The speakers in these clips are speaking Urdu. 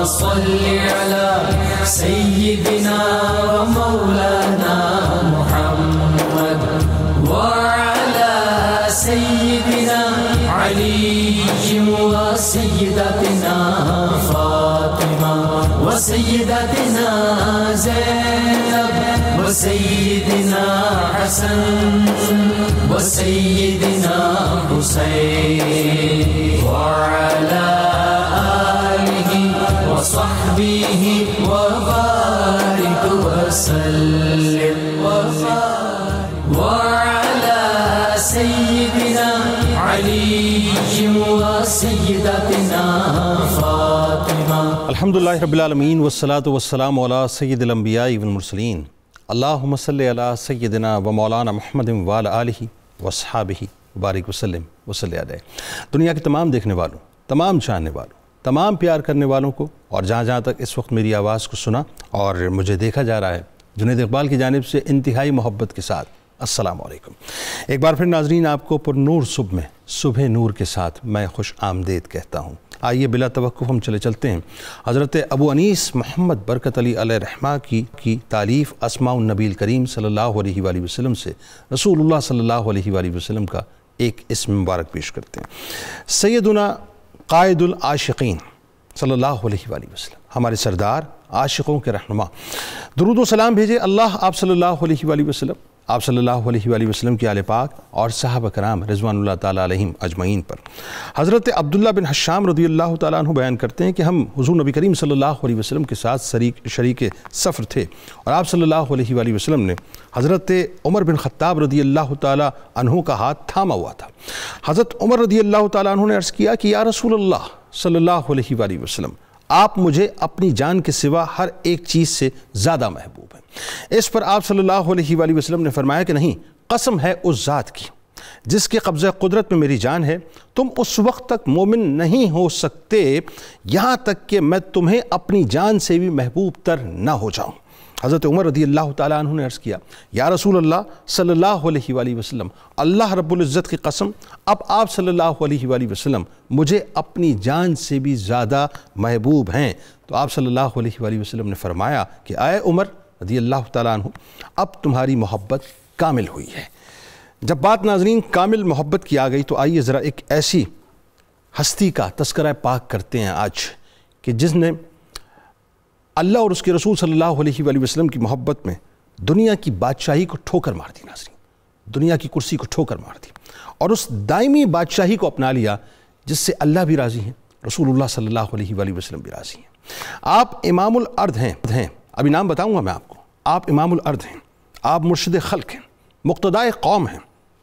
صل على سيدنا ومولانا محمد وعلى سيدنا علي وسيدتنا فاطمة وسيدتنا زينب وسيدنا حسن وسيدنا حسين وعلى آله وصحبه وبارك وسلم وعلى سيدنا علي وسيدتنا فاطمة. الحمدللہ رب العالمین والصلاة والسلام علی سید الانبیاء والمرسلین. اللہم صلی علی سیدنا و مولانا محمد وعلی آلہ واصحابہ وبارک وسلم وصلی علیہ. دنیا کے تمام دیکھنے والوں، تمام جاننے والوں، تمام پیار کرنے والوں کو، اور جہاں جہاں تک اس وقت میری آواز کو سنا اور مجھے دیکھا جا رہا ہے، جنید اقبال کی جانب سے انتہائی محبت کے ساتھ السلام علیکم. ایک بار پھر ناظرین آپ کو پر نور صبح میں صبح نور کے ساتھ میں خوش آمدید کہتا ہوں. آئیے بلا توقف ہم چلتے ہیں حضرت ابو انیس محمد برکت علی علیہ رحمہ کی تالیف اسماء النبی الکریم صلی اللہ علیہ وآلہ وسلم سے رسول اللہ صلی اللہ علیہ وآلہ وسلم کا ایک اسم مبارک پیش کرتے ہیں. سیدنا قائد العاشقین صلی اللہ علیہ وآلہ وسلم، ہمارے سردار، عاشقوں کے رہنما، درود و سلام بھیجے اللہ آپ صلی اللہ علیہ وآلہ وسلم، آپ صلی اللہ علیہ وآلہ وسلم کی آل پاک اور صحابہ کرام رضوان اللہ تعالیٰ علیہم اجمعین پر. حضرت عبداللہ بن حشام رضی اللہ تعالیٰ عنہ بیان کرتے ہیں کہ ہم حضور نبی کریم صلی اللہ علیہ وسلم کے ساتھ شریک سفر تھے، اور آپ صلی اللہ علیہ وآلہ وسلم نے حضرت عمر بن خطاب رضی اللہ تعالیٰ عنہ کا ہاتھ تھاما ہوا تھا. حضرت عمر رضی اللہ تعالیٰ عنہ نے عرض کیا کہ یا رسول اللہ صلی اللہ علیہ وآلہ وسلم، آپ مجھے اپنی جان کے سوا ہر ایک چیز سے زیادہ محبوب ہیں. اس پر آپ صلی اللہ علیہ وآلہ وسلم نے فرمایا کہ نہیں، قسم ہے اس ذات کی جس کے قبضہ قدرت میں میری جان ہے، تم اس وقت تک مومن نہیں ہو سکتے یہاں تک کہ میں تمہیں اپنی جان سے بھی محبوب تر نہ ہو جاؤں. حضرت عمر رضی اللہ تعالیٰ عنہ نے عرض کیا یا رسول اللہ صلی اللہ علیہ وآلہ وسلم، اللہ رب العزت کی قسم، اب آپ صلی اللہ علیہ وآلہ وسلم مجھے اپنی جان سے بھی زیادہ محبوب ہیں. تو آپ صلی اللہ علیہ وآلہ وسلم نے فرمایا کہ اے عمر رضی اللہ تعالیٰ عنہ، اب تمہاری محبت کامل ہوئی ہے. جب بات ناظرین کامل محبت کی آ گئی تو آئیے ذرا ایک ایسی ہستی کا تذکرہ پاک کرتے ہیں آج کہ جس نے اللہ اور اس کے رسول صلی اللہ علیہ وآلہ وسلم کی محبت میں دنیا کی بادشاہی کو ٹھوکر مار دی. ناظرین، دنیا کی کرسی کو ٹھوکر مار دی اور اس دائمی بادشاہی کو اپنا لیا جس سے اللہ بھی راضی ہیں، رسول اللہ صلی اللہ علیہ وآلہ وسلم بھی راضی ہیں. آپ امام الارض ہیں، ابھی نام بتاؤں گا میں آپ کو. آپ امام الارض ہیں، آپ مرشد خلق ہیں، مقتدائے قوم ہیں،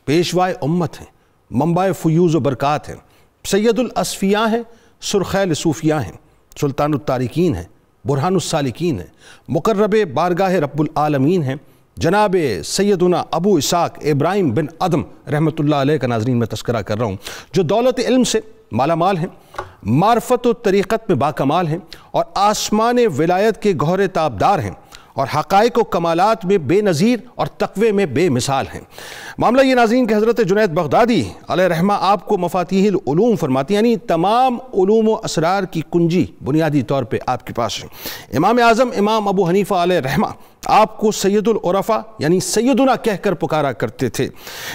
پیشوائے امت ہیں، منبع فیوز و برکات ہیں، سید الاصفیاء ہیں، سرخیل صوفیاء ہیں، سلطان التارکین ہیں، برہان السالکین ہیں، مقرب بارگاہ رب العالمین ہیں، جناب سیدنا ابو اسحاق ابراہیم بن ادم رحمۃ اللہ علیہ کا ناظرین میں تذکرہ کر رہا ہوں، جو دولت علم سے مالا مال ہیں، معرفت و طریقت میں باکمال ہیں، اور آسمان ولایت کے گہر تابدار ہیں، اور حقائق و کمالات میں بے نظیر اور تقوی میں بے مثال ہیں. معاملہ یہ ناظرین کہ حضرت جنید بغدادی علیہ رحمہ آپ کو مفاتیح العلوم فرماتی، یعنی تمام علوم و اسرار کی کنجی بنیادی طور پہ آپ کے پاس ہے. امام اعظم امام ابو حنیفہ علیہ رحمہ آپ کو سید العرفاء یعنی سیدنا کہہ کر پکارا کرتے تھے،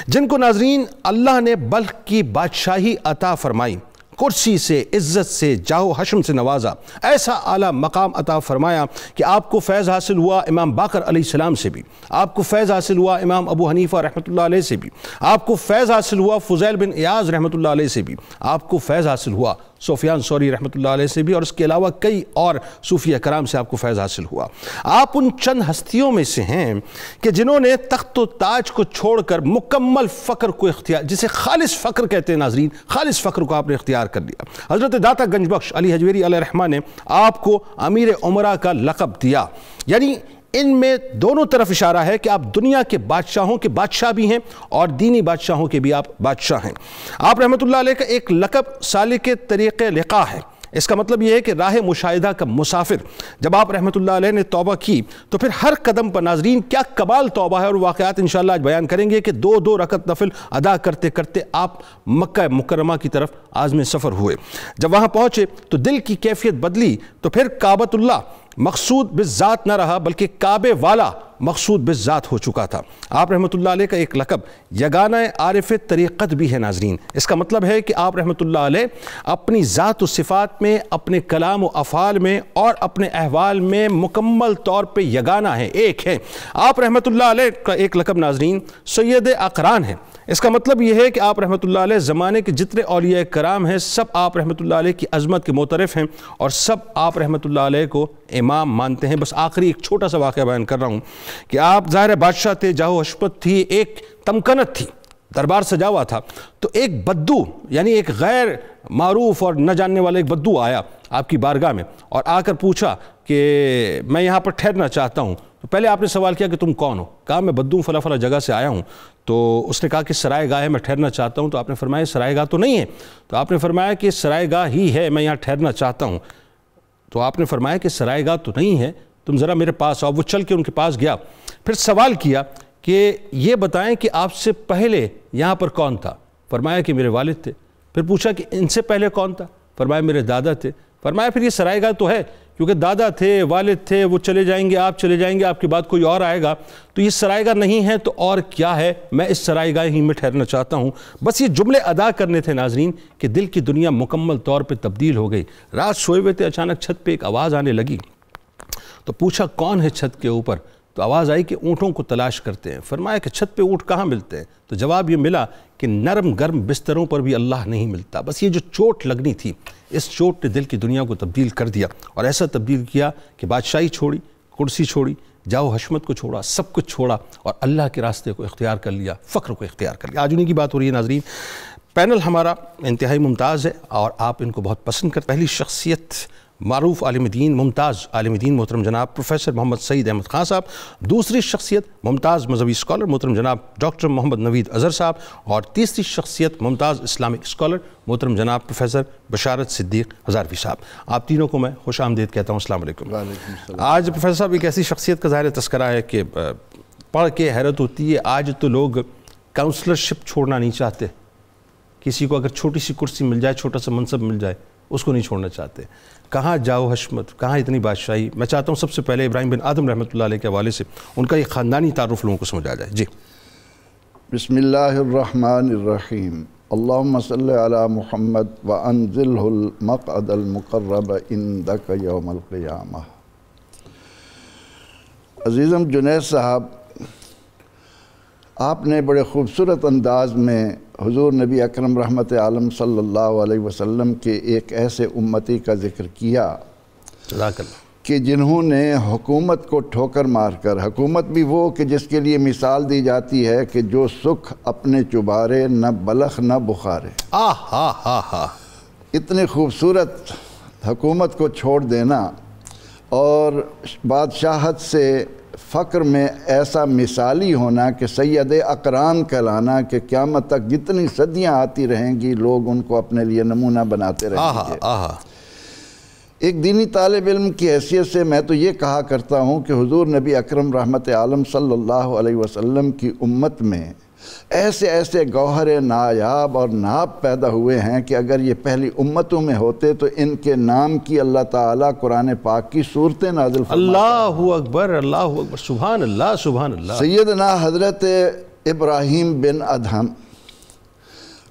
جن کو ناظرین اللہ نے بلخ کی بادشاہی عطا فرمائی، کرسی سے، عزت سے، جاہ و حشم سے نوازا، ایسا اعلیٰ مقام عطا فرمایا کہ آپ کو فیض حاصل ہوا امام باقر علیہ السلام سے بھی، آپ کو فیض حاصل ہوا امام ابو حنیفہ رحمۃ اللہ علیہ سے بھی، آپ کو فیض حاصل ہوا فضیل بن ایاز رحمۃ اللہ علیہ سے بھی، آپ کو فیض حاصل ہوا سفیان ثوری رحمۃ اللہ علیہ سے بھی، اور اس کے علاوہ کئی اور صوفیہ کرام سے آپ کو فیض حاصل ہوا. آپ ان چند ہستیوں میں سے ہیں کہ جنہوں نے تخت و تاج کو چھوڑ کر مکمل فقر کو اختیار، جسے خالص فقر کہتے ہیں ناظرین، خالص فقر کو آپ نے اختیار کر لیا. حضرت داتا گنج بخش علی حجویری علیہ رحمہ نے آپ کو امیر عمرہ کا لقب دیا. یعنی ان میں دونوں طرف اشارہ ہے کہ آپ دنیا کے بادشاہوں کے بادشاہ بھی ہیں اور دینی بادشاہوں کے بھی آپ بادشاہ ہیں. آپ رحمۃ اللہ علیہ کا ایک لقب سالک طریق لقا ہے، اس کا مطلب یہ ہے کہ راہ مشاہدہ کا مسافر جب آپ رحمۃ اللہ علیہ نے توبہ کی تو پھر ہر قدم پر ناظرین کیا کمال توبہ ہے، اور واقعات انشاءاللہ آج بیان کریں گے کہ 2 رکعت نفل ادا کرتے کرتے آپ مکہ مکرمہ کی طرف عازم سفر ہوئے۔ جب وہاں پہنچے تو دل کی کیفیت بدلی تو پھر کعبۃ اللہ مقصود بالذات نہ رہا بلکہ کعبے والا مقصود بالذات ہو چکا تھا۔ آپ رحمۃ اللہ علیہ کا ایک لقب یگانہ عارف طریقت بھی ہے ناظرین۔ اس کا مطلب ہے کہ آپ رحمۃ اللہ علیہ اپنی ذات و صفات میں، اپنے کلام و افعال میں اور اپنے احوال میں مکمل طور پہ یگانہ ہیں، ایک ہیں۔ آپ رحمۃ اللہ علیہ کا ایک لقب ناظرین سید اقران ہے۔ اس کا مطلب یہ ہے کہ آپ رحمۃ اللہ علیہ زمانے کے جتنے اولیاء کرام ہیں سب آپ رحمۃ اللہ علیہ کی عظمت کے معترف ہیں اور سب آپ رحمۃ اللہ علیہ کو امام مانتے ہیں۔ بس آخری ایک چھوٹا سا واقعہ بیان کر رہا ہوں کہ آپ ظاہر بادشاہ تھے، جاہ و حشمت تھی، ایک تمکنت تھی، دربار سجا ہوا تھا، تو ایک بدو یعنی ایک غیر معروف اور نہ جاننے والا ایک بدو آیا آپ کی بارگاہ میں اور آ کر پوچھا کہ میں یہاں پر ٹھہرنا چاہتا ہوں۔ تو پہلے آپ نے سوال کیا کہ تم کون ہو؟ کہا میں بدو فلاں فلاں جگہ سے آیا ہوں۔ تو اس نے کہا کہ سرائے گاہ ہے، میں ٹھہرنا چاہتا ہوں۔ تو آپ نے فرمایا سرائے گاہ تو نہیں ہے۔ تو آپ نے فرمایا کہ سرائے گاہ ہی ہے، میں یہاں ٹھہرنا چاہتا ہوں۔ تو آپ نے فرمایا کہ سرائے گاہ تو نہیں ہے، تم ذرا میرے پاس آؤ۔ وہ چل کے ان کے پاس گیا، پھر سوال کیا کہ یہ بتائیں کہ آپ سے پہلے یہاں پر کون تھا؟ فرمایا کہ میرے والد تھے۔ پھر پوچھا کہ ان سے پہلے کون تھا؟ فرمایا میرے دادا تھے۔ فرمایا پھر یہ سرائے گاہ تو ہے، کیونکہ دادا تھے، والد تھے، وہ چلے جائیں گے، آپ چلے جائیں گے، آپ کے بعد کوئی اور آئے گا، تو یہ سرائے گاہ نہیں ہے تو اور کیا ہے؟ میں اس سرائے گاہ ہی میں ٹھہرنا چاہتا ہوں۔ بس یہ جملے ادا کرنے تھے ناظرین کہ دل کی دنیا مکمل طور پہ تبدیل ہو گئی۔ رات سوئے ہوئے تھے، اچانک چھت پہ ایک آواز آنے لگی، تو پوچھا کون ہے چھت کے اوپر؟ تو آواز آئی کہ اونٹوں کو تلاش کرتے ہیں۔ فرمایا کہ چھت پہ اونٹ کہاں ملتے ہیں؟ تو جواب یہ ملا کہ نرم گرم بستروں پر بھی اللہ نہیں ملتا۔ بس یہ جو چوٹ لگنی تھی، اس چوٹ نے دل کی دنیا کو تبدیل کر دیا، اور ایسا تبدیل کیا کہ بادشاہی چھوڑی، کرسی چھوڑی، جاہ و حشمت کو چھوڑا، سب کچھ چھوڑا اور اللہ کے راستے کو اختیار کر لیا، فخر کو اختیار کر لیا۔ آج انہی کی بات ہو رہی ہے ناظرین۔ پینل ہمارا انتہائی ممتاز ہے اور آپ ان کو بہت پسند کرتے ہیں۔ پہلی شخصیت معروف عالم دین، ممتاز عالم دین محترم جناب پروفیسر محمد سعید احمد خان صاحب۔ دوسری شخصیت ممتاز مذہبی اسکالر محترم جناب ڈاکٹر محمد نوید اظہر صاحب۔ اور تیسری شخصیت ممتاز اسلامک اسکالر محترم جناب پروفیسر بشارت صدیق ہزاروی صاحب۔ آپ تینوں کو میں خوش آمدید کہتا ہوں، السلام علیکم۔ آج پروفیسر صاحب ایک ایسی شخصیت کا ظاہر تذکرہ ہے کہ پڑھ کے حیرت ہوتی ہے۔ آج تو لوگ کاؤنسلرشپ چھوڑنا نہیں چاہتے، کسی کو اگر چھوٹی سی کرسی مل جائے، چھوٹا سا منصب مل جائے، اس کو نہیں چھوڑنا چاہتے۔ کہاں جاؤ حشمت، کہاں اتنی بادشاہی۔ میں چاہتا ہوں سب سے پہلے ابراہیم بن آدم رحمۃ اللہ علیہ کے حوالے سے ان کا یہ خاندانی تعارف لوگوں کو سمجھا جائے۔ جی بسم اللہ الرحمن الرحیم، اللہم صلی علی محمد وانزلہ المقعد المقرب عندک یوم القیامہ۔ عزیزم جنید صاحب، آپ نے بڑے خوبصورت انداز میں حضور نبی اکرم رحمت عالم صلی اللہ علیہ وسلم کے ایک ایسے امتی کا ذکر کیا جزاک اللہ کہ جنہوں نے حکومت کو ٹھوکر مار کر، حکومت بھی وہ کہ جس کے لیے مثال دی جاتی ہے کہ جو سکھ اپنے چبارے نہ بلخ نہ بخارے، اتنی خوبصورت حکومت کو چھوڑ دینا اور بادشاہت سے فقر میں ایسا مثالی ہونا کہ سید اقران کہلانا کہ قیامت تک جتنی صدیاں آتی رہیں گی لوگ ان کو اپنے لیے نمونہ بناتے رہیں گے۔ ایک دینی طالب علم کی حیثیت سے میں تو یہ کہا کرتا ہوں کہ حضور نبی اکرم رحمت عالم صلی اللہ علیہ وسلم کی امت میں ایسے ایسے گوہر نایاب اور ناب پیدا ہوئے ہیں کہ اگر یہ پہلی امتوں میں ہوتے تو ان کے نام کی اللہ تعالیٰ قرآن پاک کی صورتیں نازل فرماتا۔ اللہ اکبر، اللہ اکبر، سبحان اللہ سبحان اللہ۔ سیدنا حضرت ابراہیم بن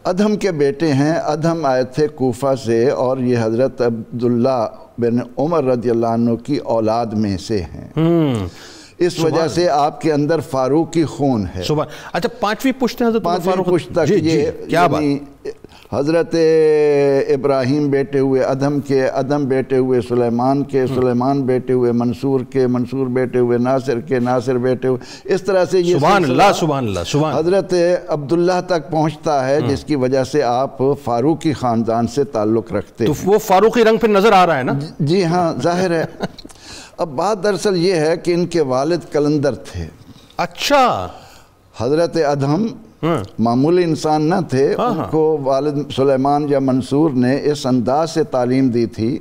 ادہم کے بیٹے ہیں۔ ادہم آئے تھے کوفہ سے اور یہ حضرت عبداللہ بن عمر رضی اللہ عنہ کی اولاد میں سے ہیں۔ اس وجہ سے آپ کے اندر فاروقی خون ہے۔ اچھا، پانچویں پشت ہیں حضرت پانچویں پشت تک یہ کیا بات؟ حضرت ابراہیم بیٹے ہوئے ادہم کے، ادہم بیٹے ہوئے سلیمان کے، سلیمان بیٹے ہوئے منصور کے، منصور بیٹے ہوئے ناصر کے، ناصر بیٹے ہوئے، اس طرح سے یہ سبحان اللہ سبحان اللہ سبحان حضرت عبداللہ تک پہنچتا ہے، جس کی وجہ سے آپ فاروقی خاندان سے تعلق رکھتے ہیں۔ تو وہ فاروقی رنگ پہ نظر آ رہا ہے نا؟ جی ہاں، ظاہر ہے۔ اب بات دراصل یہ ہے کہ ان کے والد کلندر تھے۔ اچھا، حضرت ادہم معمولی انسان نہ تھے. ان کو والد سلیمان یا منصور نے اس انداز سے تعلیم دی تھی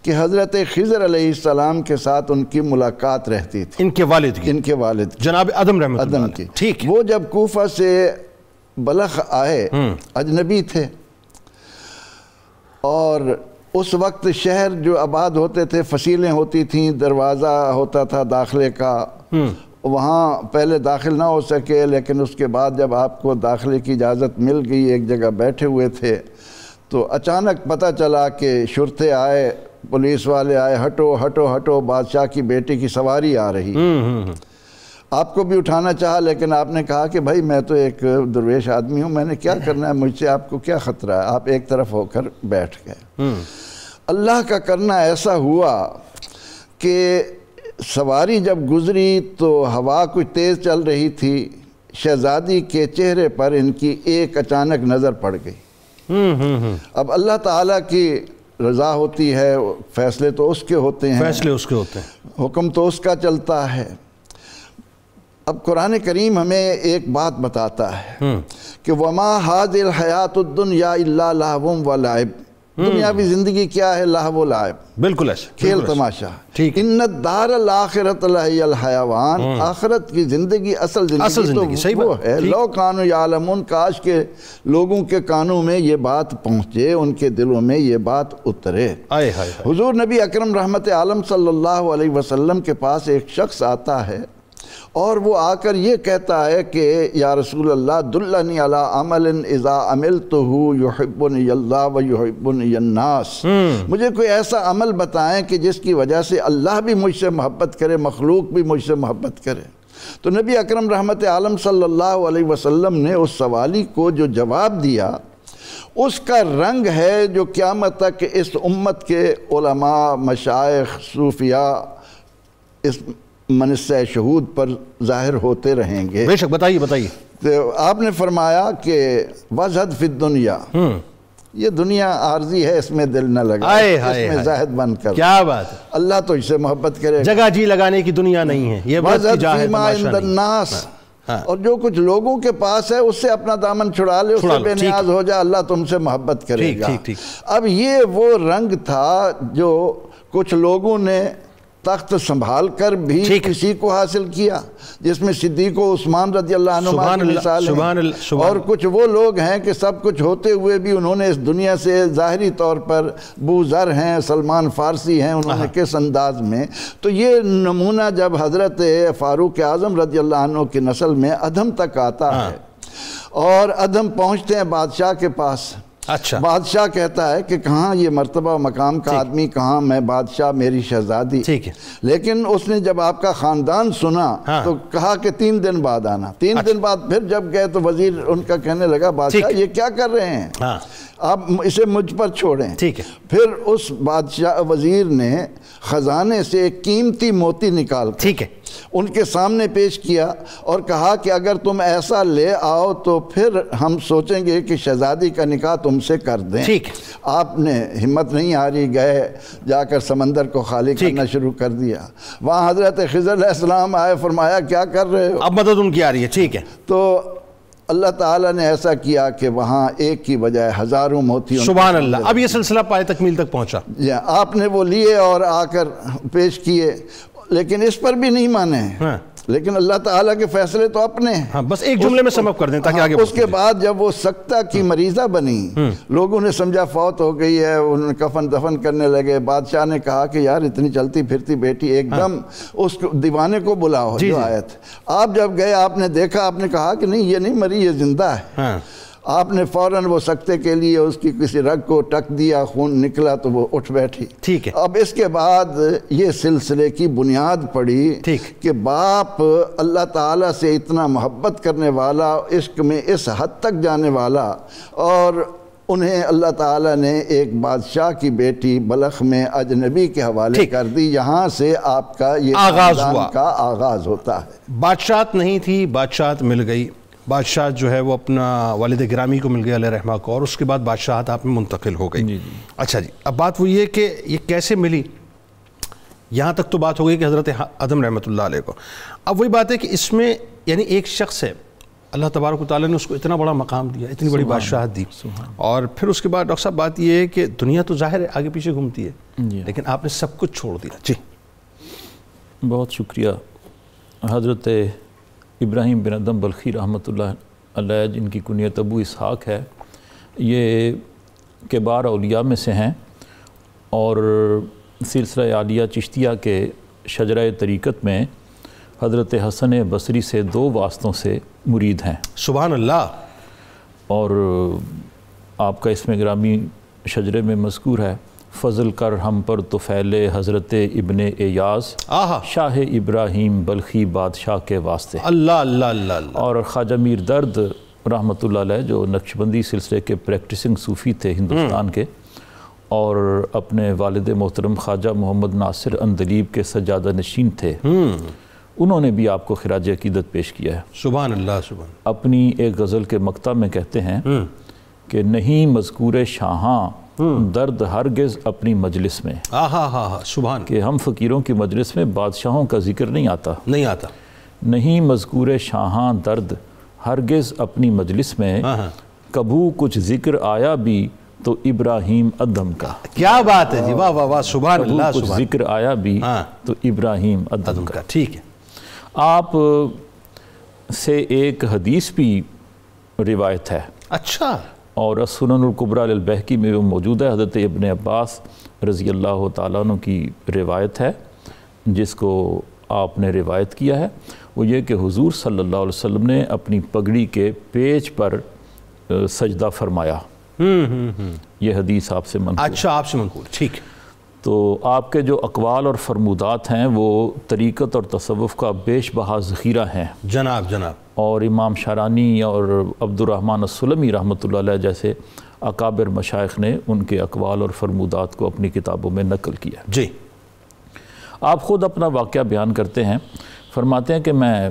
کہ حضرت خضر علیہ السلام کے ساتھ ان کی ملاقات رہتی تھی. ان کے والد کی جناب ادم رحمۃ اللہ کی. ٹھیک. وہ جب کوفہ سے بلخ آئے اجنبی تھے، اور اس وقت شہر جو آباد ہوتے تھے فصیلیں ہوتی تھیں، دروازہ ہوتا تھا داخلے کا، وہاں پہلے داخل نہ ہو سکے، لیکن اس کے بعد جب آپ کو داخلے کی اجازت مل گئی، ایک جگہ بیٹھے ہوئے تھے تو اچانک پتہ چلا کہ شرطے آئے، پولیس والے آئے، ہٹو ہٹو ہٹو، بادشاہ کی بیٹی کی سواری آ رہی. آپ کو بھی اٹھانا چاہا، لیکن آپ نے کہا کہ بھائی میں تو ایک درویش آدمی ہوں، میں نے کیا کرنا ہے، مجھ سے آپ کو کیا خطرہ ہے. آپ ایک طرف ہو کر بیٹھ گئے. اللہ کا کرنا ایسا ہوا کہ سواری جب گزری تو ہوا کچھ تیز چل رہی تھی، شہزادی کے چہرے پر ان کی ایک اچانک نظر پڑ گئی. اب اللہ تعالیٰ کی رضا ہوتی ہے، فیصلے تو اس کے ہوتے ہیں، حکم تو اس کا چلتا ہے. اب قرآن کریم ہمیں ایک بات بتاتا ہے کہ وَمَا هَذِهِ الْحَيَاةُ الدُّنْيَا إِلَّا لَهْوٌ وَلَعِبٌ. دنیاوی زندگی کیا ہے؟ لہو و لعب، بالکل ایسا، کھیل تماشا. ان الدار الآخرۃ لہی الحیوان، آخرت کی زندگی اصل زندگی تو وہ ہے. لو کانوا یعلمون، کاش کے لوگوں کے کانوں میں یہ بات پہنچے، ان کے دلوں میں یہ بات اترے. حضور نبی اکرم رحمت عالم صلی اللہ علیہ وسلم کے پاس ایک شخص آتا ہے اور وہ آ کر یہ کہتا ہے کہ یا رسول اللہ دلنی علی عمل اذا عملتہ یحبنی اللہ و یحبنی الناس. مجھے کوئی ایسا عمل بتائیں کہ جس کی وجہ سے اللہ بھی مجھ سے محبت کرے، مخلوق بھی مجھ سے محبت کرے. تو نبی اکرم رحمت عالم صلی اللہ علیہ وسلم نے اس سوالی کو جو جواب دیا، اس کا رنگ ہے جو قیامت تک اس امت کے علماء، مشائخ، صوفیاء اس منصہ شہود پر ظاہر ہوتے رہیں گے. بے شک. بتائیے. تو آپ نے فرمایا کہ وَزْهَدْ فِي الدُّنْيَا، یہ دنیا عارضی ہے، اس میں دل نہ لگا، اس میں زاہد بن کر. کیا بات ہے. اللہ تو اسے محبت کرے. جگہ جی لگانے کی دنیا نہیں ہے یہ. وَزْهَدْ فِي مَا عِنْدَ النَّاسِ، اور جو کچھ لوگوں کے پاس ہے اس سے اپنا دامن چھڑا لے، اس سے بے نیاز ہو جا، اللہ تم سے محبت کرے گا. اب یہ وہ رنگ تھا جو کچھ لوگوں نے تخت سنبھال کر بھی کسی کو حاصل کیا، جس میں صدیق و عثمان رضی اللہ عنہ کی مثال ہے. اور کچھ وہ لوگ ہیں کہ سب کچھ ہوتے ہوئے بھی انہوں نے اس دنیا سے ظاہری طور پر ابو ذر ہیں، سلمان فارسی ہیں، انہوں نے کس انداز میں. تو یہ نمونہ جب حضرت فاروق اعظم رضی اللہ عنہ کی نسل میں ادھم تک آتا ہے، اور ادھم پہنچتے ہیں بادشاہ کے پاس. اچھا. بادشاہ کہتا ہے کہ کہاں یہ مرتبہ مقام کا آدمی، کہاں میں بادشاہ، میری شہزادی. ٹھیک ہے. لیکن اس نے جب آپ کا خاندان سنا تو کہا کہ 3 دن بعد آنا. 3 دن بعد پھر جب گئے تو وزیر ان کا کہنے لگا بادشاہ یہ کیا کر رہے ہیں، آپ اسے مجھ پر چھوڑیں. ٹھیک ہے. پھر اس بادشاہ وزیر نے خزانے سے ایک قیمتی موتی نکال کر ان کے سامنے پیش کیا اور کہا کہ اگر تم ایسا لے آؤ تو پھر ہم سوچیں گے کہ شہزادی کا نکاح تم سے کر دیں. آپ نے ہمت نہیں ہاری، گئے جا کر سمندر کو خالی کرنا شروع کر دیا. وہاں حضرت خضر علیہ السلام آئے، فرمایا کیا کر رہے ہو؟ اب مدد ان کی آ رہی ہے. ٹھیک ہے. تو اللہ تعالیٰ نے ایسا کیا کہ وہاں ایک کی بجائے ہزاروں موتی. سبحان اللہ. اب یہ سلسلہ پائے تکمیل تک پہنچا. آپ نے وہ لیے اور آ کر پیش کیے، لیکن اس پر بھی نہیں مانے. لیکن اللہ تعالیٰ کے فیصلے تو اپنے ہیں. بس ایک جملے میں سم اپ کر دیں تاکہ آگے. اس کے بعد جب وہ سکتہ کی مریضہ بنی، لوگوں نے سمجھا فوت ہو گئی ہے، انہوں نے کفن دفن کرنے لگے. بادشاہ نے کہا کہ یار اتنی چلتی پھرتی بیٹی، ایک دم اس دیوانے کو بلاؤ جو آئے تھے. آپ جب گئے آپ نے دیکھا، آپ نے کہا کہ نہیں یہ نہیں مری، یہ زندہ ہے. آپ نے فوراً وہ سکتے کے لیے اس کی کسی رگ کو ٹک دیا، خون نکلا تو وہ اٹھ بیٹھی. ٹھیک ہے. اب اس کے بعد یہ سلسلے کی بنیاد پڑی کہ باپ اللہ تعالیٰ سے اتنا محبت کرنے والا، عشق میں اس حد تک جانے والا، اور انہیں اللہ تعالیٰ نے ایک بادشاہ کی بیٹی بلخ میں اجنبی کے حوالے کر دی. یہاں سے آپ کا یہ خاندان کا آغاز ہوتا ہے. بادشاہت نہیں تھی، بادشاہت مل گئی. بادشاہ جو ہے وہ اپنا والد گرامی کو مل گیا علیہ رحمہ کو، اور اس کے بعد بادشاہت آپ میں منتقل ہو گئی. اچھا جی، اب بات وہ یہ کہ یہ کیسے ملی. یہاں تک تو بات ہو گئی کہ حضرت آدم رحمۃ اللہ علیہ کو. اب وہی بات ہے کہ اس میں یعنی ایک شخص ہے اللہ تبارک و تعالیٰ نے اس کو اتنا بڑا مقام دیا، اتنی بڑی بادشاہت دی، اور پھر اس کے بعد ڈاکٹر صاحب بات یہ ہے کہ دنیا تو ظاہر ہے آگے پیچھے گھومتی ہے، لیکن آپ نے سب کچھ چھوڑ دیا. جی بہت شکریہ. حضرت ابراہیم بن ادم بلخی رحمۃ اللہ علیہ، جن کی کنیت ابو اسحاق ہے، یہ کبار اولیاء میں سے ہیں اور سلسلہ عالیہ چشتیہ کے شجرہ طریقت میں حضرت حسن بصری سے 2 واسطوں سے مرید ہیں. سبحان اللہ. اور آپ کا اسم گرامی شجرے میں مذکور ہے، فضل کر ہم پر طفیل حضرت ابن ایاز شاہ ابراہیم بلخی بادشاہ کے واسطے. اللہ اللہ اللہ اللہ. اور خواجہ میر درد رحمۃ اللہ علیہ، جو نقشبندی سلسلے کے پریکٹسنگ صوفی تھے ہندوستان کے، اور اپنے والد محترم خواجہ محمد ناصر اندلیب کے سجادہ نشین تھے، انہوں نے بھی آپ کو خراج عقیدت پیش کیا ہے. سبحان اللہ. سبحان. اپنی ایک غزل کے مقطع میں کہتے ہیں کہ نہیں مذکور شاہاں درد ہرگز اپنی مجلس میں. سبحان. کہ ہم فقیروں کی مجلس میں بادشاہوں کا ذکر نہیں آتا. نہیں مذکور شاہاں درد ہرگز اپنی مجلس میں، کبھو کچھ ذکر آیا بھی تو ابراہیم ادم کا. کیا بات ہے جی، واہ واہ واہ. سبحان اللہ. کچھ ذکر آیا بھی تو ابراہیم ادم کا. ٹھیک ہے. آپ سے ایک حدیث بھی روایت ہے. اچھا. اور سنن الکبریٰ للبہقی میں وہ موجود ہے. حضرت ابن عباس رضی اللہ تعالیٰ عنہ کی روایت ہے، جس کو آپ نے روایت کیا ہے. وہ یہ کہ حضور صلی اللہ علیہ وسلم نے اپنی پگڑی کے پیچ پر سجدہ فرمایا. یہ حدیث آپ سے منقول. اچھا، آپ سے منقول. ٹھیک. تو آپ کے جو اقوال اور فرمودات ہیں وہ طریقت اور تصوف کا بیش بہا ذخیرہ ہیں. جناب. اور امام شارانی اور عبد الرحمن السلمی رحمۃ اللہ علیہ جیسے اکابر مشائخ نے ان کے اقوال اور فرمودات کو اپنی کتابوں میں نقل کیا. جی. آپ خود اپنا واقعہ بیان کرتے ہیں، فرماتے ہیں کہ میں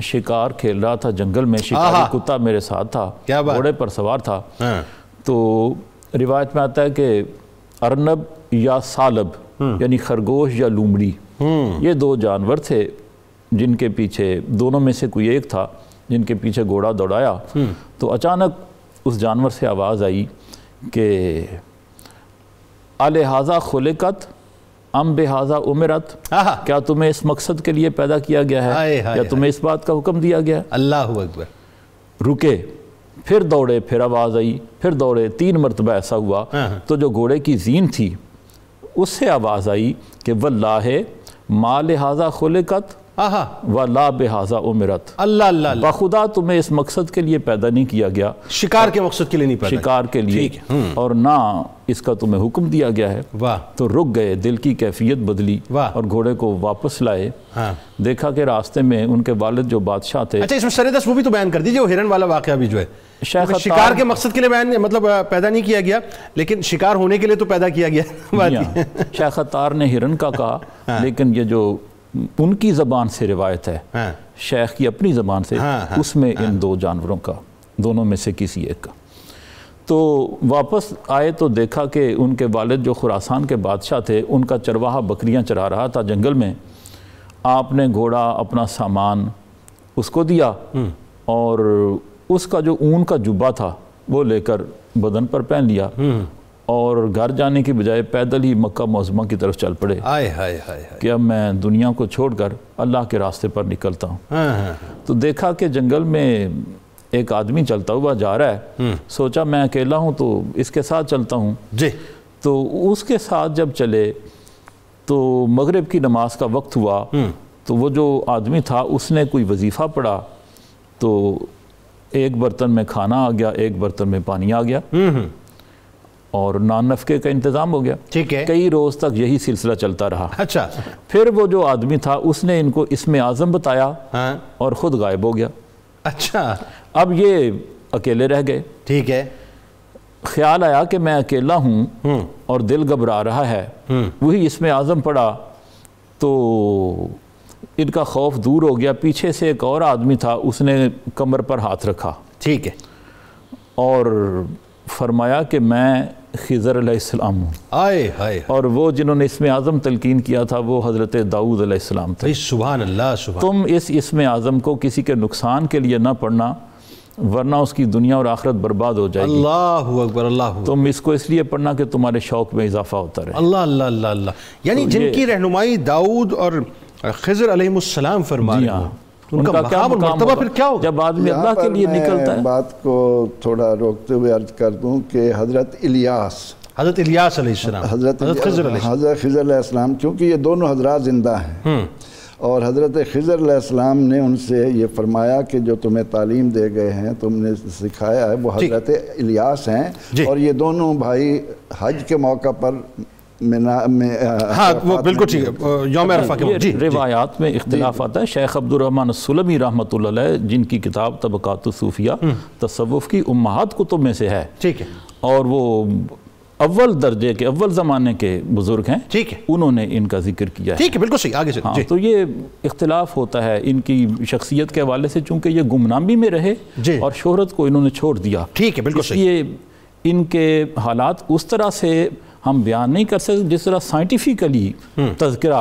شکار کھیل رہا تھا جنگل میں، شکاری کتا میرے ساتھ تھا، گھوڑے پر سوار تھا. تو روایت میں آتا ہے کہ ارنب یا سالب یعنی خرگوش یا لومڑی، یہ 2 جانور تھے جن کے پیچھے، دونوں میں سے کوئی ایک تھا جن کے پیچھے گھوڑا دوڑایا. تو اچانک اس جانور سے آواز آئی کہ الہٰذا خلقت ام بہٰذا امرت، کیا تمہیں اس مقصد کے لیے پیدا کیا گیا ہے یا تمہیں اس بات کا حکم دیا گیا ہے؟ اللہ اکبر. رکے، پھر دوڑے، پھر آواز آئی، پھر دوڑے، 3 مرتبہ ایسا ہوا. تو جو گھوڑے کی زین تھی اس سے آواز آئی کہ واللہ ما لہٰذا خلقت ولا بہٰذا امرت. اللہ اللہ. بخدا تمہیں اس مقصد کے لیے پیدا نہیں کیا گیا، شکار کے مقصد کے لیے نہیں پیدا، شکار کے لیے، اور نہ اس کا تمہیں حکم دیا گیا ہے. تو رک گئے، دل کی کیفیت بدلی اور گھوڑے کو واپس لائے. دیکھا کہ راستے میں ان کے والد جو بادشاہ تھے. اچھا، اس میں سردست وہ بھی تو بیان کر دیجئے، وہ ہرن والا واقعہ بھی جو ہے شکار کے مقصد کے لیے بیان، مطلب پیدا نہیں کیا گیا لیکن شکار ہونے کے لیے تو پیدا کیا گیا. شیخ عطار نے ہرن کا کہا، لیکن یہ جو ان کی زبان سے روایت ہے، شیخ کی اپنی زبان سے، اس میں ان 2 جانوروں کا، دونوں میں سے کسی ایک کا. تو واپس آئے تو دیکھا کہ ان کے والد جو خراسان کے بادشاہ تھے، ان کا چرواہا بکریاں چرا رہا تھا جنگل میں. آپ نے گھوڑا، اپنا سامان اس کو دیا اور اس کا جو اون کا جبہ تھا وہ لے کر بدن پر پہن لیا، اور گھر جانے کی بجائے پیدل ہی مکہ معظمہ کی طرف چل پڑے کہ اب میں دنیا کو چھوڑ کر اللہ کے راستے پر نکلتا ہوں. تو دیکھا کہ جنگل میں ایک آدمی چلتا ہوا جا رہا ہے. سوچا میں اکیلا ہوں تو اس کے ساتھ چلتا ہوں. تو اس کے ساتھ جب چلے تو مغرب کی نماز کا وقت ہوا. تو وہ جو آدمی تھا اس نے کوئی وظیفہ پڑھا، تو ایک برتن میں کھانا آ گیا، ایک برتن میں پانی آ گیا، اور نان نفقے کا انتظام ہو گیا. کئی روز تک یہی سلسلہ چلتا رہا. اچھا. پھر وہ جو آدمی تھا اس نے ان کو اسم اعظم بتایا اور خود غائب ہو گیا. اچھا. اب یہ اکیلے رہ گئے. ٹھیک ہے. خیال آیا کہ میں اکیلا ہوں اور دل گھبرا رہا ہے. وہی اسم اعظم پڑھا تو ان کا خوف دور ہو گیا. پیچھے سے ایک اور آدمی تھا، اس نے کمر پر ہاتھ رکھا. ٹھیک ہے. اور فرمایا کہ میں خضر علیہ السلام ہوں. اور وہ جنہوں نے اسم اعظم تلقین کیا تھا وہ حضرت داؤد علیہ السلام تھے. سبحان اللہ. تم اس اسم اعظم کو کسی کے نقصان کے لیے نہ پڑھنا ورنہ اس کی دنیا اور آخرت برباد ہو جائے گی۔ اللہ اکبر، اللہ تم اس کو اس لیے پڑھنا کہ تمہارے شوق میں اضافہ ہوتا رہے۔ اللہ اللہ اللہ اللہ، یعنی جن کی رہنمائی داؤد اور خضر علیہ السلام فرما رہے ہیں، ان کا مقام اور مرتبہ پھر کیا ہوگا جب آدمی اللہ کے لیے نکلتا ہے۔ بات کو تھوڑا روکتے ہوئے عرض کر دوں کہ حضرت الیاس، حضرت الیاس علیہ السلام، حضرت خضر علیہ السلام، حضرت خضر علیہ السلام، کیونکہ یہ دونوں حضرات زندہ ہیں، اور حضرت خضر علیہ السلام نے ان سے یہ فرمایا کہ جو تمہیں تعلیم دے گئے ہیں، تم نے سکھایا ہے، وہ حضرت الیاس ہیں، اور یہ دونوں بھائی حج کے موقع پر ہاں وہ بالکل ٹھیک ہے، یوم عرفہ کے موقع۔ روایات میں اختلاف آتا ہے۔ شیخ عبد الرحمن السلمی رحمۃ اللہ علیہ، جن کی کتاب طبقات الصوفیہ تصوف کی امہات کتب میں سے ہے، ٹھیک ہے، اور وہ اول درجے کے اول زمانے کے بزرگ ہیں، ٹھیک ہے، انہوں نے ان کا ذکر کیا ہے۔ ٹھیک ہے، بالکل صحیح، آگے سے ہاں، تو یہ اختلاف ہوتا ہے ان کی شخصیت کے حوالے سے، چونکہ یہ گمنامی میں رہے اور شہرت کو انہوں نے چھوڑ دیا۔ ٹھیک ہے، بالکل صحیح۔ یہ ان کے حالات اس طرح سے ہم بیان نہیں کر سکتے جس طرح سائنٹیفیکلی تذکرہ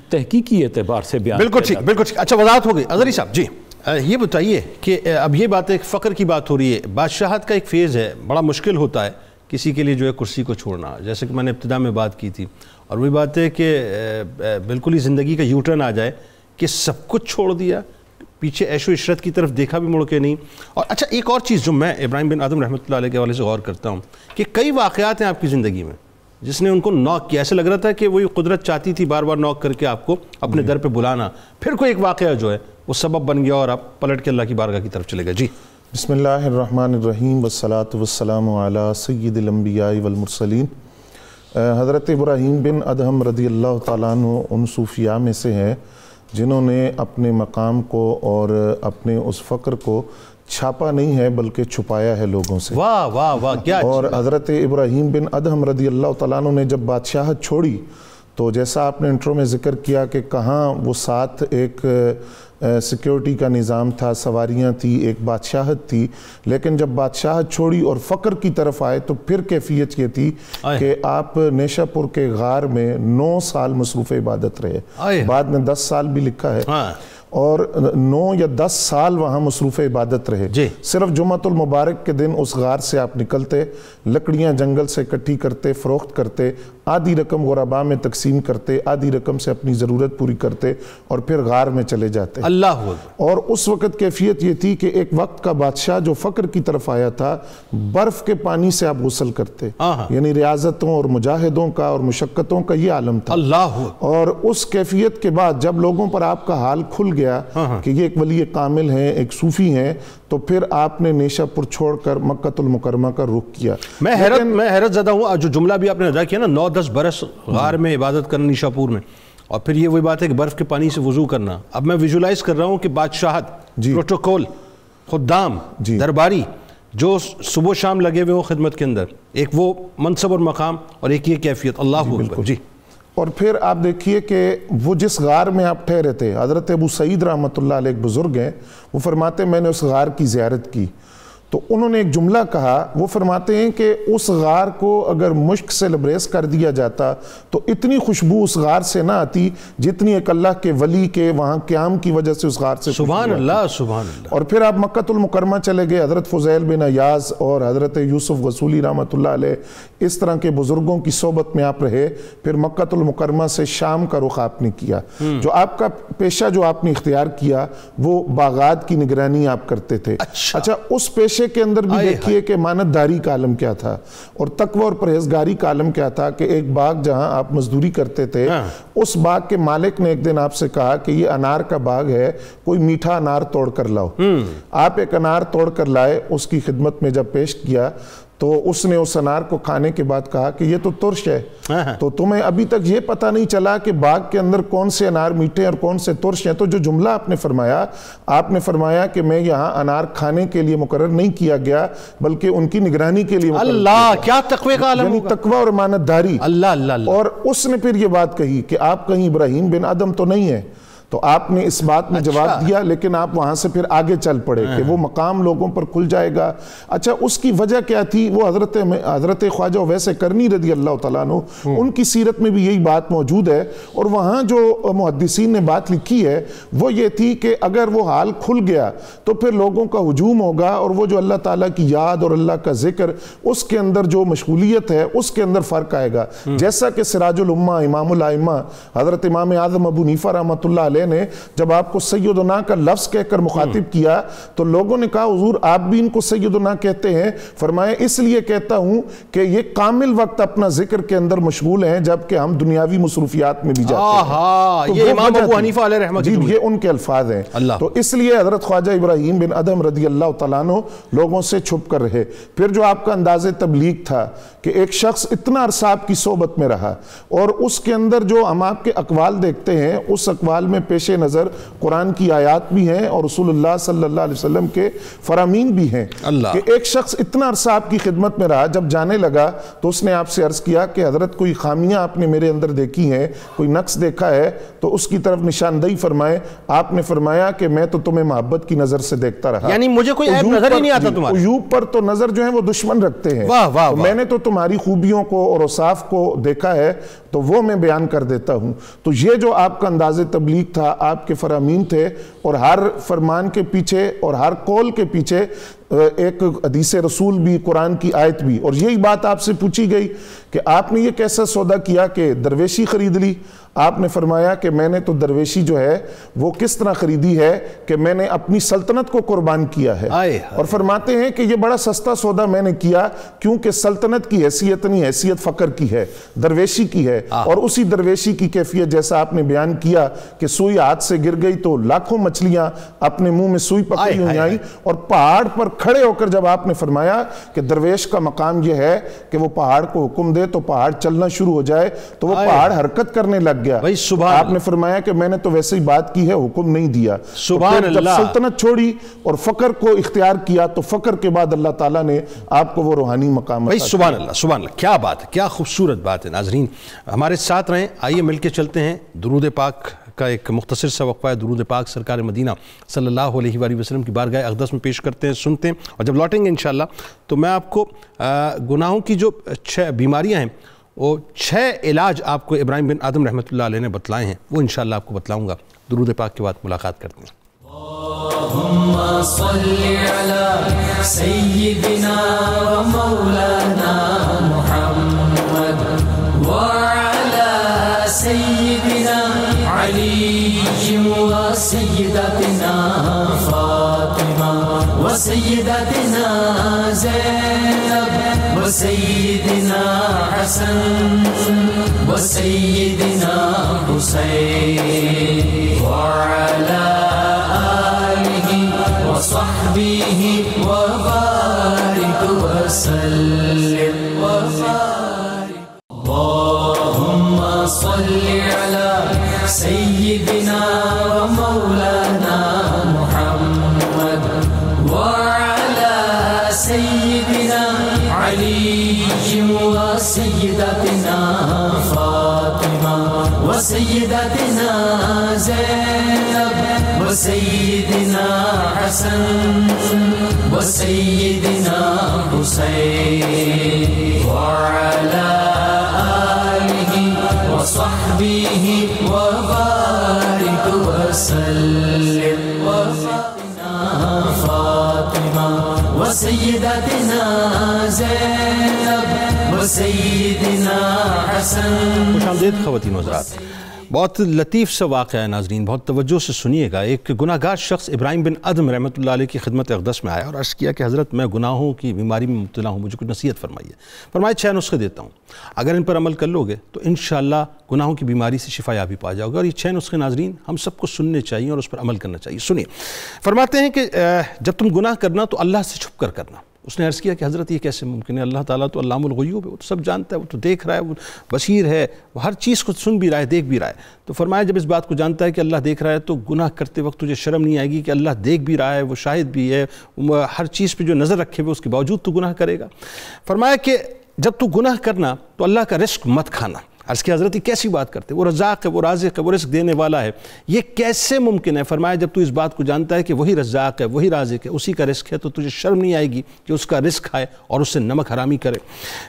تحقیقی اعتبار سے بیان۔ بالکل ٹھیک، بالکل ٹھیک۔ اچھا، وضاحت ہو گئی۔ اظہری صاحب جی یہ بتائیے کہ اب یہ بات ایک فقر کی بات ہو رہی ہے، بادشاہت کا ایک فیز ہے، بڑا مشکل ہوتا ہے کسی کے لیے جو ہے کرسی کو چھوڑنا، جیسے کہ میں نے ابتدا میں بات کی تھی، اور وہی بات ہے کہ بالکل ہی زندگی کا یو ٹرن آ جائے کہ سب کچھ چھوڑ دیا، پیچھے عیش و عشرت کی طرف دیکھا بھی مڑ کے نہیں۔ اور اچھا ایک اور چیز جو میں ابراہیم بن آدم رحمۃ اللہ علیہ کے حوالے سے غور کرتا ہوں کہ کئی واقعات ہیں آپ کی زندگی میں جس نے ان کو نوک کیا، ایسے لگ رہا تھا کہ وہی قدرت چاہتی تھی بار بار نوک کر کے آپ کو اپنے در پہ بلانا، پھر کوئی ایک واقعہ جو ہے وہ سبب بن گیا اور آپ پلٹ کے اللہ کی بارگاہ کی طرف چلے گئے۔ جی بسم اللہ الرحمن الرحیم، والصلاة والسلام علی سید الانبیاء والمرسلین۔ حضرت ابراہیم بن ادہم رضی اللہ تعالیٰ عنہ ان صوفیاء میں سے ہیں جنہوں نے اپنے مقام کو اور اپنے اس فقر کو چھاپا نہیں ہے بلکہ چھپایا ہے لوگوں سے۔ واہ واہ واہ، کیا اور حضرت ابراہیم بن ادہم رضی اللہ تعالیٰ عنہ نے جب بادشاہت چھوڑی تو جیسا آپ نے انٹرو میں ذکر کیا کہ کہاں وہ ساتھ ایک سیکیورٹی کا نظام تھا، سواریاں تھی، ایک بادشاہت تھی، لیکن جب بادشاہت چھوڑی اور فقر کی طرف آئے تو پھر کیفیت یہ تھی کہ آپ نیشا پور کے غار میں 9 سال مصروف عبادت رہے، بعد میں 10 سال بھی لکھا ہے، اور 9 یا 10 سال وہاں مصروف عبادت رہے۔ صرف جمعۃ المبارک کے دن اس غار سے آپ نکلتے، لکڑیاں جنگل سے اکٹھی کرتے، فروخت کرتے، آدھی رقم غرباء میں تقسیم کرتے، آدھی رقم سے اپنی ضرورت پوری کرتے، اور پھر غار میں چلے جاتے۔ اللہ، اور اس وقت کیفیت یہ تھی کہ ایک وقت کا بادشاہ جو فقر کی طرف آیا تھا، برف کے پانی سے آپ غسل کرتے، یعنی ریاضتوں اور مجاہدوں کا اور مشقتوں کا یہ عالم تھا۔ اللہ، اور اس کیفیت کے بعد جب لوگوں پر آپ کا حال کھل گیا کہ یہ ایک ولی کامل ہیں، ایک صوفی ہیں، تو پھر آپ نے نیشا پور چھوڑ کر مکہ المکرمہ کا رخ کیا۔ میں حیرت زدہ ہوں، جو جملہ بھی آپ نے ادا کیا نا، 9-10 برس غار میں عبادت کرنا نیشا پور میں، اور پھر یہ وہی بات ہے کہ برف کے پانی سے وضو کرنا۔ اب میں ویژولائز کر رہا ہوں کہ بادشاہت، پروٹوکول، خدام، درباری جو صبح شام لگے ہوئے ہوں خدمت کے اندر، ایک وہ منصب اور مقام، اور ایک یہ کیفیت۔ اللہ اکبر۔ جی اور پھر آپ دیکھیے کہ وہ جس غار میں آپ ٹھہرے تھے، حضرت ابو سعید رحمۃ اللہ علیہ ایک بزرگ ہیں، وہ فرماتے ہیں میں نے اس غار کی زیارت کی، تو انہوں نے ایک جملہ کہا، وہ فرماتے ہیں کہ اس غار کو اگر مشک سے لبریز کر دیا جاتا تو اتنی خوشبو اس غار سے نہ آتی جتنی ایک اللہ کے ولی کے وہاں قیام کی وجہ سے اس غار سے۔ سبحان اللہ، سبحان اللہ۔ اور پھر آپ مکہ المکرمہ چلے گئے، حضرت فضیل بن عیاض اور حضرت یوسف غسولی رحمۃ اللہ علیہ، اس طرح کے بزرگوں کی صحبت میں آپ رہے۔ پھر مکہ المکرمہ سے شام کا رخ آپ نے کیا، جو آپ کا پیشہ جو آپ نے اختیار کیا وہ باغات کی نگرانی آپ کرتے تھے۔ اچھا، اس پیشے کے اندر بھی دیکھیے کہ امانت داری کا عالم کیا تھا اور تقوی اور پرہیزگاری کا عالم کیا تھا، کہ ایک باغ جہاں آپ مزدوری کرتے تھے، اس باغ کے مالک نے ایک دن آپ سے کہا کہ یہ انار کا باغ ہے، کوئی میٹھا انار توڑ کر لاؤ۔ آپ ایک انار توڑ کر لائے، اس کی خدمت میں جب پیش کیا تو اس نے اس انار کو کھانے کے بعد کہا کہ یہ تو ترش ہے، تو تمہیں ابھی تک یہ پتہ نہیں چلا کہ باغ کے اندر کون سے انار میٹھے اور کون سے ترش ہیں۔ تو جو جملہ آپ نے فرمایا کہ میں یہاں انار کھانے کے لیے مقرر نہیں کیا گیا بلکہ ان کی نگرانی کے لیے مقرر اللہ، کیا تقوی کا عالم، یعنی تقوی اور امانت داری۔ اللہ اللہ۔ اور اس نے پھر یہ بات کہی کہ آپ کہیں ابراہیم بن ادم تو نہیں ہیں، تو آپ نے اس بات میں جواب دیا، لیکن آپ وہاں سے پھر آگے چل پڑے کہ وہ مقام لوگوں پر کھل جائے گا۔ اچھا، اس کی وجہ کیا تھی؟ وہ حضرت خواجہ اویس کرنی رضی اللہ تعالیٰ عنہ، ان کی سیرت میں بھی یہی بات موجود ہے، اور وہاں جو محدثین نے بات لکھی ہے وہ یہ تھی کہ اگر وہ حال کھل گیا تو پھر لوگوں کا ہجوم ہوگا، اور وہ جو اللہ تعالیٰ کی یاد اور اللہ کا ذکر، اس کے اندر جو مشغولیت ہے اس کے اندر فرق آئے گا۔ جیسا کہ سراج الامہ امام الائمہ حضرت امام اعظم ابو حنیفہ رحمۃ اللہ علیہ نے جب آپ کو سیدنا کا لفظ کہہ کر مخاطب کیا تو لوگوں نے کہا حضور آپ بھی ان کو سیدنا کہتے ہیں؟ فرمایا اس لیے کہتا ہوں کہ یہ کامل وقت اپنا ذکر کے اندر مشغول ہیں، جبکہ ہم دنیاوی مصروفیات میں بھی جاتے ہیں۔ یہ امام ابو حنیفہ علیہ رحمۃ اللہ، یہ ان کے الفاظ ہیں۔ تو اس لیے حضرت خواجہ ابراہیم بن ادہم رضی اللہ تعالیٰ عنہ لوگوں سے چھپ کر رہے۔ پھر جو آپ کا انداز تبلیغ تھا کہ ایک شخص اتنا عرصہ آپ کی صحبت میں رہا، اور اس کے اندر جو ہم آپ کے اقوال دیکھتے ہیں اس اقوال میں پیش نظر قرآن کی آیات بھی ہیں اور رسول اللہ صلی اللہ علیہ وسلم کے فرامین بھی ہیں، کہ ایک شخص اتنا عرصہ آپ کی خدمت میں رہا، جب جانے لگا تو اس نے آپ سے عرض کیا کہ حضرت کوئی خامیاں آپ نے میرے اندر دیکھی ہیں، کوئی نقص دیکھا ہے تو اس کی طرف نشاندہی فرمائے۔ آپ نے فرمایا کہ میں تو تمہیں محبت کی نظر سے دیکھتا رہا، یعنی مجھے کوئی عیب نظر ہی نہیں آتا تمہارے۔ عیوب پر تو نظر جو ہے وہ دشمن رکھتے ہیں، میں نے تو تمہاری خوبیوں کو اور اوصاف کو دیکھا ہے تو وہ میں بیان کر دیتا ہوں۔ تو یہ جو آپ کا انداز تبلیغ تھا، آپ کے فرامین تھے، اور ہر فرمان کے پیچھے اور ہر قول کے پیچھے ایک حدیث رسول بھی، قرآن کی آیت بھی، اور یہی بات آپ سے پوچھی گئی کہ آپ نے یہ کیسا سودا کیا کہ درویشی خرید لی؟ آپ نے فرمایا کہ میں نے تو درویشی جو ہے وہ کس طرح خریدی ہے کہ میں نے اپنی سلطنت کو قربان کیا ہے، اور فرماتے ہیں کہ یہ بڑا سستا سودا میں نے کیا، کیونکہ سلطنت کی حیثیت نہیں، حیثیت فقر کی ہے، درویشی کی ہے۔ اور اسی درویشی کی کیفیت جیسا آپ نے بیان کیا کہ سوئی ہاتھ سے گر گئی تو لاکھوں مچھلیاں اپنے منہ میں سوئی پکڑی ہوئی آئیں، اور پہاڑ پر کھڑے ہو کر جب آپ نے فرمایا کہ درویش کا مقام یہ ہے کہ وہ پہاڑ کو حکم دے تو پہاڑ چلنا شروع ہو جائے، تو وہ پہاڑ حرکت کرنے لگ گیا۔ آپ نے فرمایا کہ میں نے تو ویسے ہی بات کی ہے، حکم نہیں دیا۔ جب سلطنت چھوڑی اور فقر کو اختیار کیا تو فقر کے بعد اللہ تعالیٰ نے آپ کو وہ روحانی مقام عطا کیا۔ سبحان اللہ، سبحان اللہ، کیا بات ہے، کیا خوبصورت بات ہے۔ ناظرین ہمارے ساتھ رہیں، آئیے مل کے چلتے ہیں درود پاک کا ایک مختصر سا وقفہ ہے، درود پاک سرکار مدینہ صلی اللہ علیہ وآلہ وسلم کی بارگاہ اقدس میں پیش کرتے ہیں، سنتے ہیں، اور جب لوٹیں گے انشاءاللہ تو میں آپ کو گناہوں کی جو 6 بیماریاں ہیں، وہ 6 علاج آپ کو ابراہیم بن آدم رحمۃ اللہ علیہ نے بتلائے ہیں، وہ انشاءاللہ آپ کو بتلاؤں گا۔ درود پاک کے بعد ملاقات کرتے ہیں۔ اللهم صل على سيدنا ومولانا محمد وعلى سيدنا علي وسيدتنا فاطمة وسيدتنا زينب وسيدنا حسن وسيدنا حسين وعلى وصحبه وبارك وسلم وبارك اللهم صل على سيدنا ومولانا محمد وعلى سيدنا علي وسيدتنا فاطمة وسيدتنا زينب وسيدنا حسن وسيدنا حسين وعلى آله وصحبه وبارك وسلم وفاطمة فاطمة وسيدتنا زينب وسيدنا حسن۔ خوش آمدید خواتین و حضرات، بہت لطیف سا واقعہ ہے ناظرین، بہت توجہ سے سنیے گا۔ ایک گناہ گار شخص ابراہیم بن ادم رحمۃ اللہ علیہ کی خدمت اقدس میں آیا اور عرض کیا کہ حضرت میں گناہوں کی بیماری میں مبتلا ہوں، مجھے کچھ نصیحت فرمائیے۔ فرمایا 6 نسخے دیتا ہوں، اگر ان پر عمل کر لو گے تو انشاءاللہ گناہوں کی بیماری سے شفا یابی پا جاؤ گے۔ اور یہ 6 نسخے ناظرین ہم سب کو سننے چاہیے اور اس پر عمل کرنا چاہیے۔ سنیے، فرماتے ہیں کہ جب تم گناہ کرنا تو اللہ سے چھپ کر کرنا۔ اس نے عرض کیا کہ حضرت یہ کیسے ممکن ہے؟ اللہ تعالیٰ تو علام الغیوب ہے، وہ تو سب جانتا ہے، وہ تو دیکھ رہا ہے، وہ بصیر ہے، وہ ہر چیز کو سن بھی رہا ہے، دیکھ بھی رہا ہے۔ تو فرمایا جب اس بات کو جانتا ہے کہ اللہ دیکھ رہا ہے تو گناہ کرتے وقت تجھے شرم نہیں آئے گی کہ اللہ دیکھ بھی رہا ہے، وہ شاہد بھی ہے، ہر چیز پہ جو نظر رکھے ہوئے اس کے باوجود تو گناہ کرے گا۔ فرمایا کہ جب تو گناہ کرنا تو اللہ کا رزق مت کھانا، عرض کی حضرت کیسی بات کرتے، وہ رزاق ہے، وہ رازق ہے، وہ رزق دینے والا ہے، یہ کیسے ممکن ہے؟ فرمایا جب تو اس بات کو جانتا ہے کہ وہی رزاق ہے، وہی رازق ہے، اسی کا رزق ہے، تو تجھے شرم نہیں آئے گی کہ اس کا رزق کھائے اور اس سے نمک حرامی کرے۔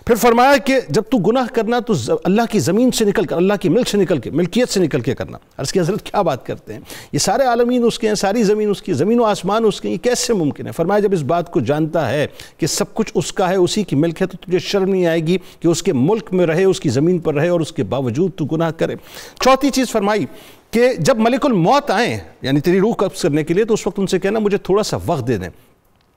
پھر فرمایا کہ جب تو گناہ کرنا تو اللہ کی زمین سے نکل کر، اللہ کی ملک سے نکل کے، ملکیت سے نکل کے کرنا۔ عرض کی حضرت کیا بات کرتے ہیں، یہ سارے عالمین اس کے ہیں، ساری زمین اس کی، زمین و آسمان اس کے، یہ کیسے ممکن ہے؟ فرمایا جب اس بات کو جانتا ہے کہ سب کچھ اس کا ہے، اسی کی ملک ہے، تو تجھے شرم نہیں آئے گی کہ اس کے ملک میں رہے، اس کی زمین پر رہے اور اس کے باوجود تو گناہ کرے۔ چوتھی چیز فرمائی کہ جب ملک الموت آئیں یعنی تیری روح قبض کرنے کے لیے، تو اس وقت ان سے کہنا مجھے تھوڑا سا وقت دے دیں۔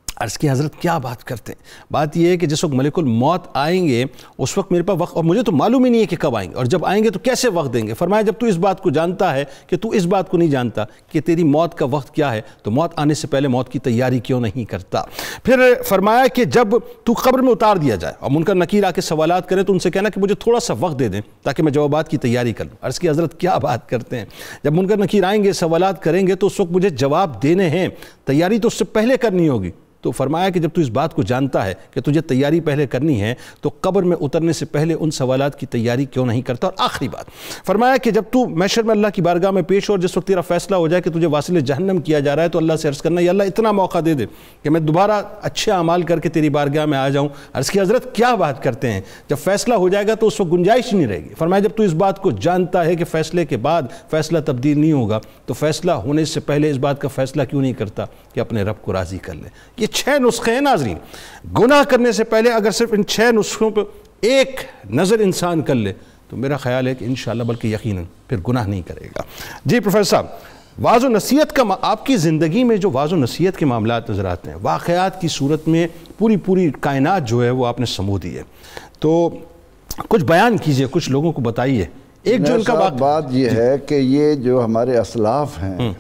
عرض کی حضرت کیا بات کرتے ہیں؟ بات یہ ہے کہ جس وقت ملک الموت آئیں گے اس وقت میرے پاس وقت، اور مجھے تو معلوم ہی نہیں ہے کہ کب آئیں گے، اور جب آئیں گے تو کیسے وقت دیں گے۔ فرمایا جب تو اس بات کو جانتا ہے کہ تو اس بات کو نہیں جانتا کہ تیری موت کا وقت کیا ہے، تو موت آنے سے پہلے موت کی تیاری کیوں نہیں کرتا۔ پھر فرمایا کہ جب تو قبر میں اتار دیا جائے اور منکر نکیر آ کے سوالات کرے تو ان سے کہنا کہ مجھے تھوڑا سا وقت دے دیں تاکہ میں جوابات کی تیاری کر لوں۔ عرض کی حضرت کیا بات کرتے ہیں، جب منکر نکیر آئیں گے، سوالات کریں گے، تو اس وقت مجھے جواب دینے ہیں، تیاری تو اس سے پہلے کرنی ہوگی۔ تو فرمایا کہ جب تو اس بات کو جانتا ہے کہ تجھے تیاری پہلے کرنی ہے، تو قبر میں اترنے سے پہلے ان سوالات کی تیاری کیوں نہیں کرتا۔ اور آخری بات فرمایا کہ جب تو محشر میں اللہ کی بارگاہ میں پیش ہو، اور جس وقت تیرا فیصلہ ہو جائے کہ تجھے واصل جہنم کیا جا رہا ہے، تو اللہ سے عرض کرنا یا اللہ اتنا موقع دے دے کہ میں دوبارہ اچھے اعمال کر کے تیری بارگاہ میں آ جاؤں۔ عرض کی حضرت کیا بات کرتے ہیں، جب فیصلہ ہو جائے گا تو اس وقت گنجائش نہیں رہے گی۔ فرمایا جب تو اس بات کو جانتا ہے کہ فیصلے کے بعد فیصلہ تبدیل نہیں ہوگا، تو فیصلہ ہونے سے پہلے اس بات کا فیصلہ کیوں نہیں کرتا کہ اپنے رب کو راضی کر لے۔ یہ 6 نسخے ہیں ناظرین، گناہ کرنے سے پہلے اگر صرف ان 6 نسخوں پہ ایک نظر انسان کر لے تو میرا خیال ہے کہ انشاءاللہ بلکہ یقیناً پھر گناہ نہیں کرے گا۔ جی پروفیسر صاحب، واعظ و نصیحت کا آپ کی زندگی میں جو واعظ و نصیحت کے معاملات نظر آتے ہیں، واقعات کی صورت میں پوری کائنات جو ہے وہ آپ نے سمو دی ہے، تو کچھ بیان کیجئے، کچھ لوگوں کو بتائیے۔ ایک جو ان کا بات یہ ہے کہ یہ جو ہمارے اسلاف ہیں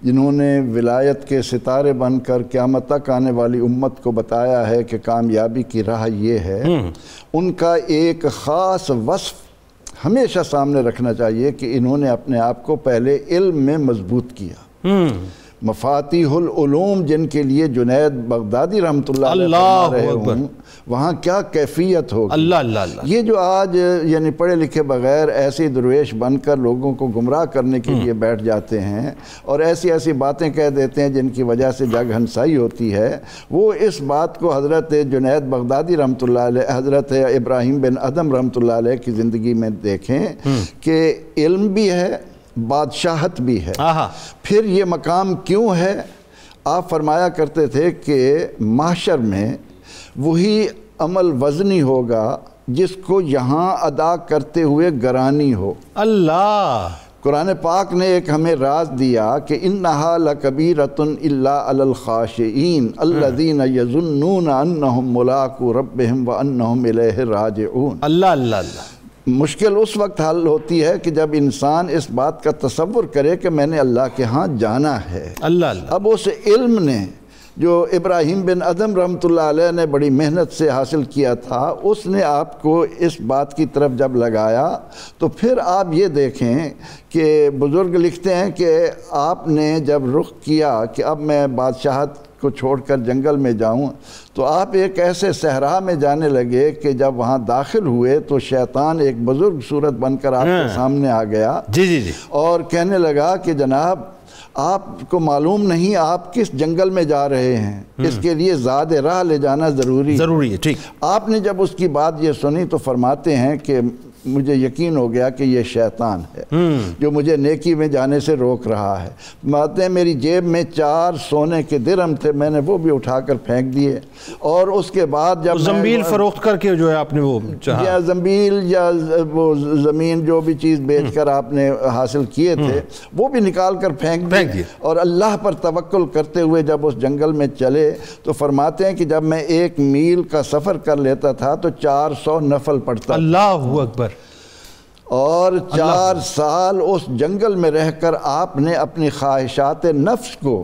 جنہوں نے ولایت کے ستارے بن کر قیامت تک آنے والی امت کو بتایا ہے کہ کامیابی کی راہ یہ ہے، ان کا ایک خاص وصف ہمیشہ سامنے رکھنا چاہیے کہ انہوں نے اپنے آپ کو پہلے علم میں مضبوط کیا۔ مفاتیح العلوم جن کے لیے جنید بغدادی رحمۃ اللہ علیہ رہے ہوں، وہاں کیا کیفیت ہوگی۔ اللہ یہ جو آج یعنی پڑھے لکھے بغیر ایسے درویش بن کر لوگوں کو گمراہ کرنے کے لیے بیٹھ جاتے ہیں اور ایسی باتیں کہہ دیتے ہیں جن کی وجہ سے جگ ہنسائی ہوتی ہے، وہ اس بات کو حضرت جنید بغدادی رحمۃ اللہ علیہ، حضرت ابراہیم بن ادم رحمۃ اللہ علیہ کی زندگی میں دیکھیں کہ علم بھی ہے، بادشاہت بھی ہے۔ پھر یہ مقام کیوں ہے؟ آپ فرمایا کرتے تھے کہ محشر میں وہی عمل وزنی ہوگا جس کو یہاں ادا کرتے ہوئے گرانی ہو۔ اللہ قرآن پاک نے ایک ہمیں راز دیا کہ انہا لکبیرۃ الا علی الخاشعین الذین یظنون انہم ملاقو ربہم وانہم الیہ راجعون۔ اللہ مشکل اس وقت حل ہوتی ہے کہ جب انسان اس بات کا تصور کرے کہ میں نے اللہ کے ہاں جانا ہے۔ اب اس علم نے جو ابراہیم بن ادم رحمۃ اللہ علیہ نے بڑی محنت سے حاصل کیا تھا، اس نے آپ کو اس بات کی طرف جب لگایا تو پھر آپ یہ دیکھیں کہ بزرگ لکھتے ہیں کہ آپ نے جب رخ کیا کہ اب میں بادشاہت کو چھوڑ کر جنگل میں جاؤں، تو آپ ایک ایسے صحرا میں جانے لگے کہ جب وہاں داخل ہوئے تو شیطان ایک بزرگ صورت بن کر آپ کے سامنے آ گیا اور کہنے لگا کہ جناب آپ کو معلوم نہیں آپ کس جنگل میں جا رہے ہیں، اس کے لیے زاد راہ لے جانا ضروری ہے۔ ٹھیک۔ آپ نے جب اس کی بات یہ سنی تو فرماتے ہیں کہ مجھے یقین ہو گیا کہ یہ شیطان ہے جو مجھے نیکی میں جانے سے روک رہا ہے۔ فرماتے ہیں میری جیب میں 4 سونے کے درہم تھے، میں نے وہ بھی اٹھا کر پھینک دیے، اور اس کے بعد جب زنبیل فروخت کر کے جو ہے آپ نے وہ یا زنبیل یا وہ زمین جو بھی چیز بیچ کر آپ نے حاصل کیے تھے وہ بھی نکال کر پھینک دیے، اور اللہ پر توکل کرتے ہوئے جب اس جنگل میں چلے تو فرماتے ہیں کہ جب میں 1 میل کا سفر کر لیتا تھا تو 400 نفل پڑھتا۔ اللہ اکبر۔ اور 4 سال اس جنگل میں رہ کر آپ نے اپنی خواہشات نفس کو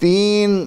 3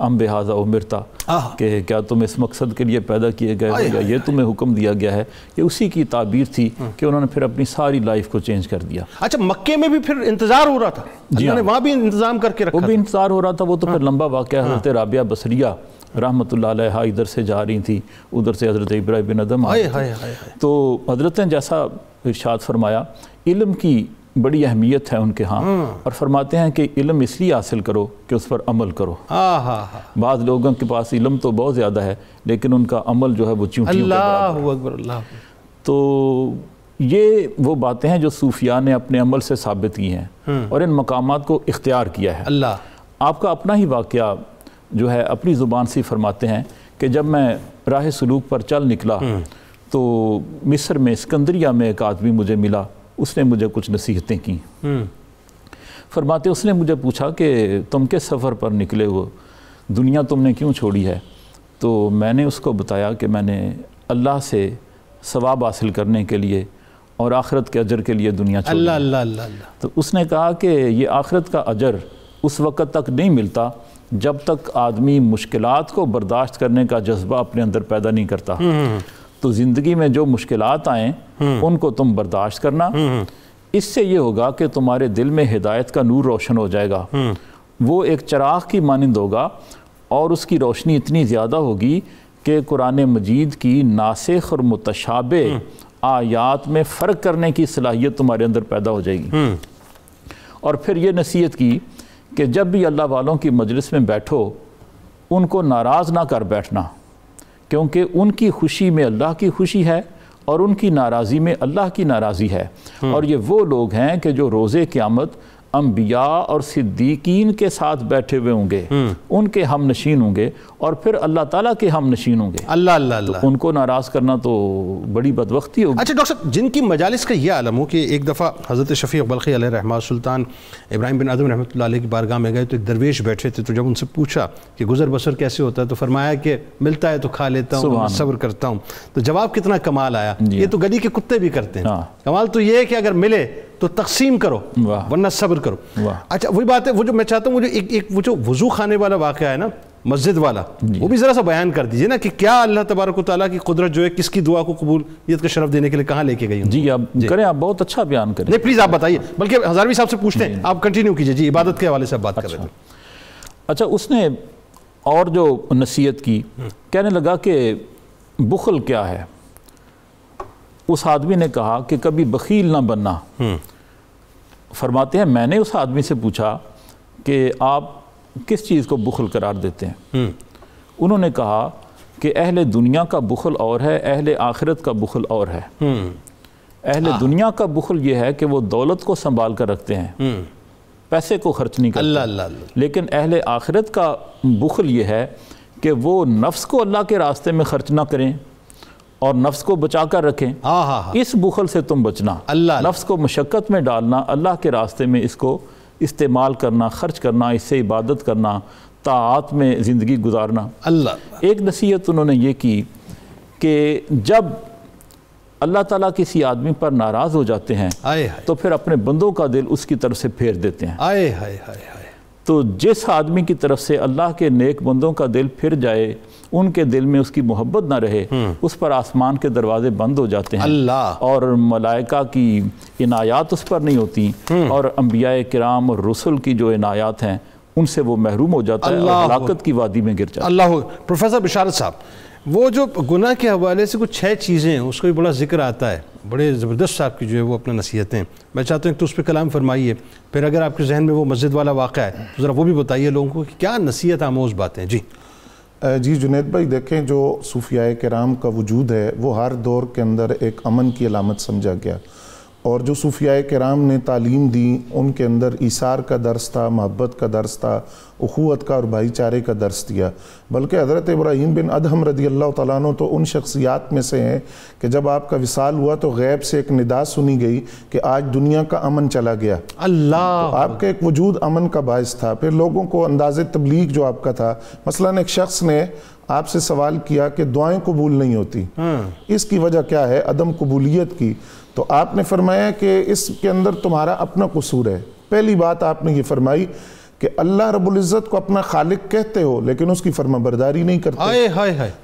ام بہذا امرتا، کہ کیا تم اس مقصد کے لیے پیدا کیے گئے ہو یا یہ تمہیں حکم دیا گیا ہے. یہ اسی کی تعبیر تھی کہ انہوں نے پھر اپنی ساری لائف کو چینج کر دیا. اچھا مکے میں بھی پھر انتظار ہو رہا تھا، اللہ نے وہاں بھی انتظام کر کے رکھا، وہ بھی انتظار ہو رہا تھا. وہ تو پھر لمبا واقعہ. حضرت رابعہ بصریہ رحمۃ اللہ علیہ ادھر سے جا رہی تھی، ادھر سے حضرت ابراہیم بن ادم آئے. تو حضرت نے جیسا ارشاد فرمایا علم کی بڑی اہمیت ہے ان کے ہاں، اور فرماتے ہیں کہ علم اس لیے حاصل کرو کہ اس پر عمل کرو. بعض لوگوں کے پاس علم تو بہت زیادہ ہے لیکن ان کا عمل جو ہے وہ چونٹیوں کے برابر. اللہ اکبر اللہ. تو یہ وہ باتیں ہیں جو صوفیاء نے اپنے عمل سے ثابت کی ہیں اور ان مقامات کو اختیار کیا ہے. اللہ آپ کا اپنا ہی واقعہ جو ہے اپنی زبان سے فرماتے ہیں کہ جب میں راہ سلوک پر چل نکلا تو مصر میں اسکندریہ میں ایک آدمی مجھے ملا، اس نے مجھے کچھ نصیحتیں کی. فرماتے اس نے مجھے پوچھا کہ تم کس سفر پر نکلے ہو، دنیا تم نے کیوں چھوڑی ہے؟ تو میں نے اس کو بتایا کہ میں نے اللہ سے ثواب حاصل کرنے کے لیے اور آخرت کے اجر کے لیے دنیا چھوڑی. اللہ اللہ اللہ اللہ. تو اس نے کہا کہ یہ آخرت کا اجر اس وقت تک نہیں ملتا جب تک آدمی مشکلات کو برداشت کرنے کا جذبہ اپنے اندر پیدا نہیں کرتا. تو زندگی میں جو مشکلات آئیں ان کو تم برداشت کرنا، اس سے یہ ہوگا کہ تمہارے دل میں ہدایت کا نور روشن ہو جائے گا. وہ ایک چراغ کی مانند ہوگا اور اس کی روشنی اتنی زیادہ ہوگی کہ قرآن مجید کی ناسخ اور متشابہ آیات میں فرق کرنے کی صلاحیت تمہارے اندر پیدا ہو جائے گی. اور پھر یہ نصیحت کی کہ جب بھی اللہ والوں کی مجلس میں بیٹھو ان کو ناراض نہ کر بیٹھنا، کیونکہ ان کی خوشی میں اللہ کی خوشی ہے اور ان کی ناراضی میں اللہ کی ناراضی ہے. اور یہ وہ لوگ ہیں کہ جو روز قیامت انبیاء اور صدیقین کے ساتھ بیٹھے ہوئے ہوں گے، ان کے ہم نشین ہوں گے اور پھر اللہ تعالیٰ کے ہم نشین ہوں گے. اللہ اللہ اللہ. ان کو ناراض کرنا تو بڑی بدبختی ہوگی. اچھا ڈاکٹر صاحب، جن کی مجالس کا یہ عالم ہو کہ ایک دفعہ حضرت شفیع بلخی علیہ رحمہ سلطان ابراہیم بن ادم رحمۃ اللہ علیہ کی بارگاہ میں گئے تو ایک درویش بیٹھے تھے، تو جب ان سے پوچھا کہ گزر بسر کیسے ہوتا ہے تو فرمایا کہ ملتا ہے تو کھا لیتا ہوں، صبر کرتا ہوں. تو جواب کتنا کمال آیا. یہ تو گلی کے کتے بھی کرتے ہیں. کمال تو یہ ہے کہ اگر ملے تو تقسیم کرو ورنہ صبر کرو. اچھا وہی بات ہے، وہ جو میں چاہتا ہوں وہ جو ایک وہ جو وضو خانے والا واقعہ ہے نا، مسجد والا، وہ بھی ذرا سا بیان کر دیجئے نا کہ کیا اللہ تبارک و تعالیٰ کی قدرت جو ہے کس کی دعا کو قبولیت کا شرف دینے کے لیے کہاں لے کے گئی. جی آپ کریں، آپ بہت اچھا بیان کریں. نہیں پلیز آپ بتائیے، بلکہ ہزاروی صاحب سے پوچھتے ہیں، آپ کنٹینیو کیجئے. جی عبادت کے حوالے سے بات کر رہے تھے. اچھا اس نے اور جو نصیحت کی، کہنے لگا کہ بخل کیا ہے. اس آدمی نے کہا کہ کبھی بخیل نہ بننا. فرماتے ہیں میں نے اس آدمی سے پوچھا کہ آپ کس چیز کو بخل قرار دیتے ہیں؟ انہوں نے کہا کہ اہل دنیا کا بخل اور ہے، اہل آخرت کا بخل اور ہے. اہل دنیا کا بخل یہ ہے کہ وہ دولت کو سنبھال کر رکھتے ہیں، پیسے کو خرچ نہیں کرتے. اللہ اللہ اللہ. لیکن اہل آخرت کا بخل یہ ہے کہ وہ نفس کو اللہ کے راستے میں خرچ نہ کریں اور نفس کو بچا کر رکھیں. اس بخل سے تم بچنا. نفس کو مشقت میں ڈالنا، اللہ کے راستے میں اس کو استعمال کرنا، خرچ کرنا، اس سے عبادت کرنا، طاعات میں زندگی گزارنا. اللہ ایک نصیحت انہوں نے یہ کی کہ جب اللہ تعالیٰ کسی آدمی پر ناراض ہو جاتے ہیں تو پھر اپنے بندوں کا دل اس کی طرف سے پھیر دیتے ہیں. تو جس آدمی کی طرف سے اللہ کے نیک بندوں کا دل پھر جائے، ان کے دل میں اس کی محبت نہ رہے، اس پر آسمان کے دروازے بند ہو جاتے ہیں اور ملائکہ کی عنایات اس پر نہیں ہوتی، اور انبیاء کرام اور رسل کی جو عنایات ہیں ان سے وہ محروم ہو جاتا ہے اور ہلاکت کی وادی میں گر جاتا ہے. اللہ. پروفیسر بشارت صاحب، وہ جو گناہ کے حوالے سے کچھ 6 چیزیں ہیں اس کو بھی بڑا ذکر آتا ہے، بڑے زبردست صاحب کی جو ہے وہ اپنا نصیحتیں. میں چاہتا ہوں کہ تو اس پہ کلام فرمائیے، پھر اگر آپ کے ذہن میں وہ مسجد والا واقعہ ہے تو ذرا وہ بھی بتائیے لوگوں کو کہ کیا نصیحت آموز باتیں. جی جنید بھائی، دیکھیں جو صوفیاء کرام کا وجود ہے وہ ہر دور کے اندر ایک امن کی علامت سمجھا گیا، اور جو صوفیاء کرام نے تعلیم دی ان کے اندر ایثار کا درس تھا، محبت کا درس تھا، اخوت کا اور بھائی چارے کا درس دیا. بلکہ حضرت ابراہیم بن ادہم رضی اللہ تعالیٰ عنہ تو ان شخصیات میں سے ہیں کہ جب آپ کا وصال ہوا تو غیب سے ایک ندا سنی گئی کہ آج دنیا کا امن چلا گیا. اللہ. آپ کا ایک وجود امن کا باعث تھا. پھر لوگوں کو انداز تبلیغ جو آپ کا تھا، مثلاً ایک شخص نے آپ سے سوال کیا کہ دعائیں قبول نہیں ہوتی، اس کی وجہ کیا ہے؟ عدم قبولیت کی. تو آپ نے فرمایا کہ اس کے اندر تمہارا اپنا قصور ہے. پہلی بات آپ نے یہ فرمائی کہ اللہ رب العزت کو اپنا خالق کہتے ہو لیکن اس کی فرما برداری نہیں کرتے،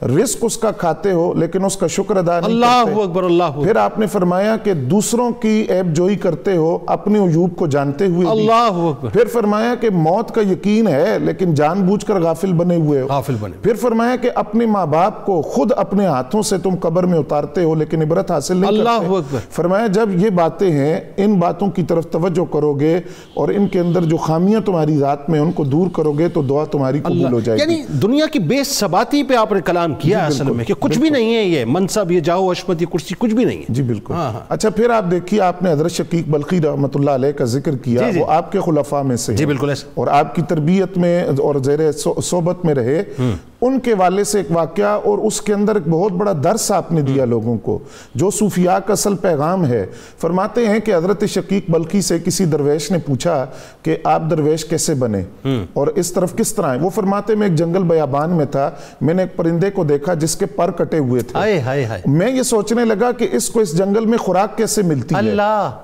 رزق اس کا کھاتے ہو لیکن اس کا شکر ادا نہیں کرتے۔ اللہ اکبر، اللہ اکبر۔ پھر آپ نے فرمایا کہ دوسروں کی عیب جوئی کرتے ہو اپنے عیوب کو جانتے ہوئے بھی۔ اللہ اکبر۔ پھر فرمایا کہ موت کا یقین ہے لیکن جان بوجھ کر غافل بنے ہوئے ہو۔ پھر فرمایا کہ اپنے ماں باپ کو خود اپنے ہاتھوں سے تم قبر میں اتارتے ہو لیکن عبرت حاصل نہیں کرتے۔ اللہ اکبر۔ فرمایا جب یہ باتیں ہیں ان باتوں کی طرف توجہ کرو گے اور ان کے اندر جو خامیاں تمہاری ذات میں ان کو دور کرو گے تو دعا تمہاری قبول ہو جائے گی۔ یعنی دنیا کی بے ثباتی پہ آپ نے کلام کیا اصل میں، کہ کچھ بھی نہیں ہے، یہ منصب، یہ جاؤ عشمت، یہ کرسی کچھ بھی نہیں ہے۔ جی بالکل۔ اچھا پھر آپ دیکھیے، آپ نے حضرت شقیق بلخی رحمۃ اللہ علیہ کا ذکر کیا، وہ آپ کے خلفاء میں سے جی بالکل، اور آپ کی تربیت میں اور زیر صحبت میں رہے۔ ان کے والے سے ایک واقعہ اور اس کے اندر ایک بہت بڑا درس آپ نے دیا لوگوں کو، جو صوفیاء کا اصل پیغام ہے۔ فرماتے ہیں کہ حضرت شقیق بلخی سے کسی درویش نے پوچھا کہ آپ درویش کیسے بنے اور اس طرف کس طرح ہیں؟ وہ فرماتے میں ایک جنگل بیابان میں تھا، میں نے ایک پرندے کو دیکھا جس کے پر کٹے ہوئے تھے، میں یہ سوچنے لگا کہ اس کو اس جنگل میں خوراک کیسے ملتی ہے؟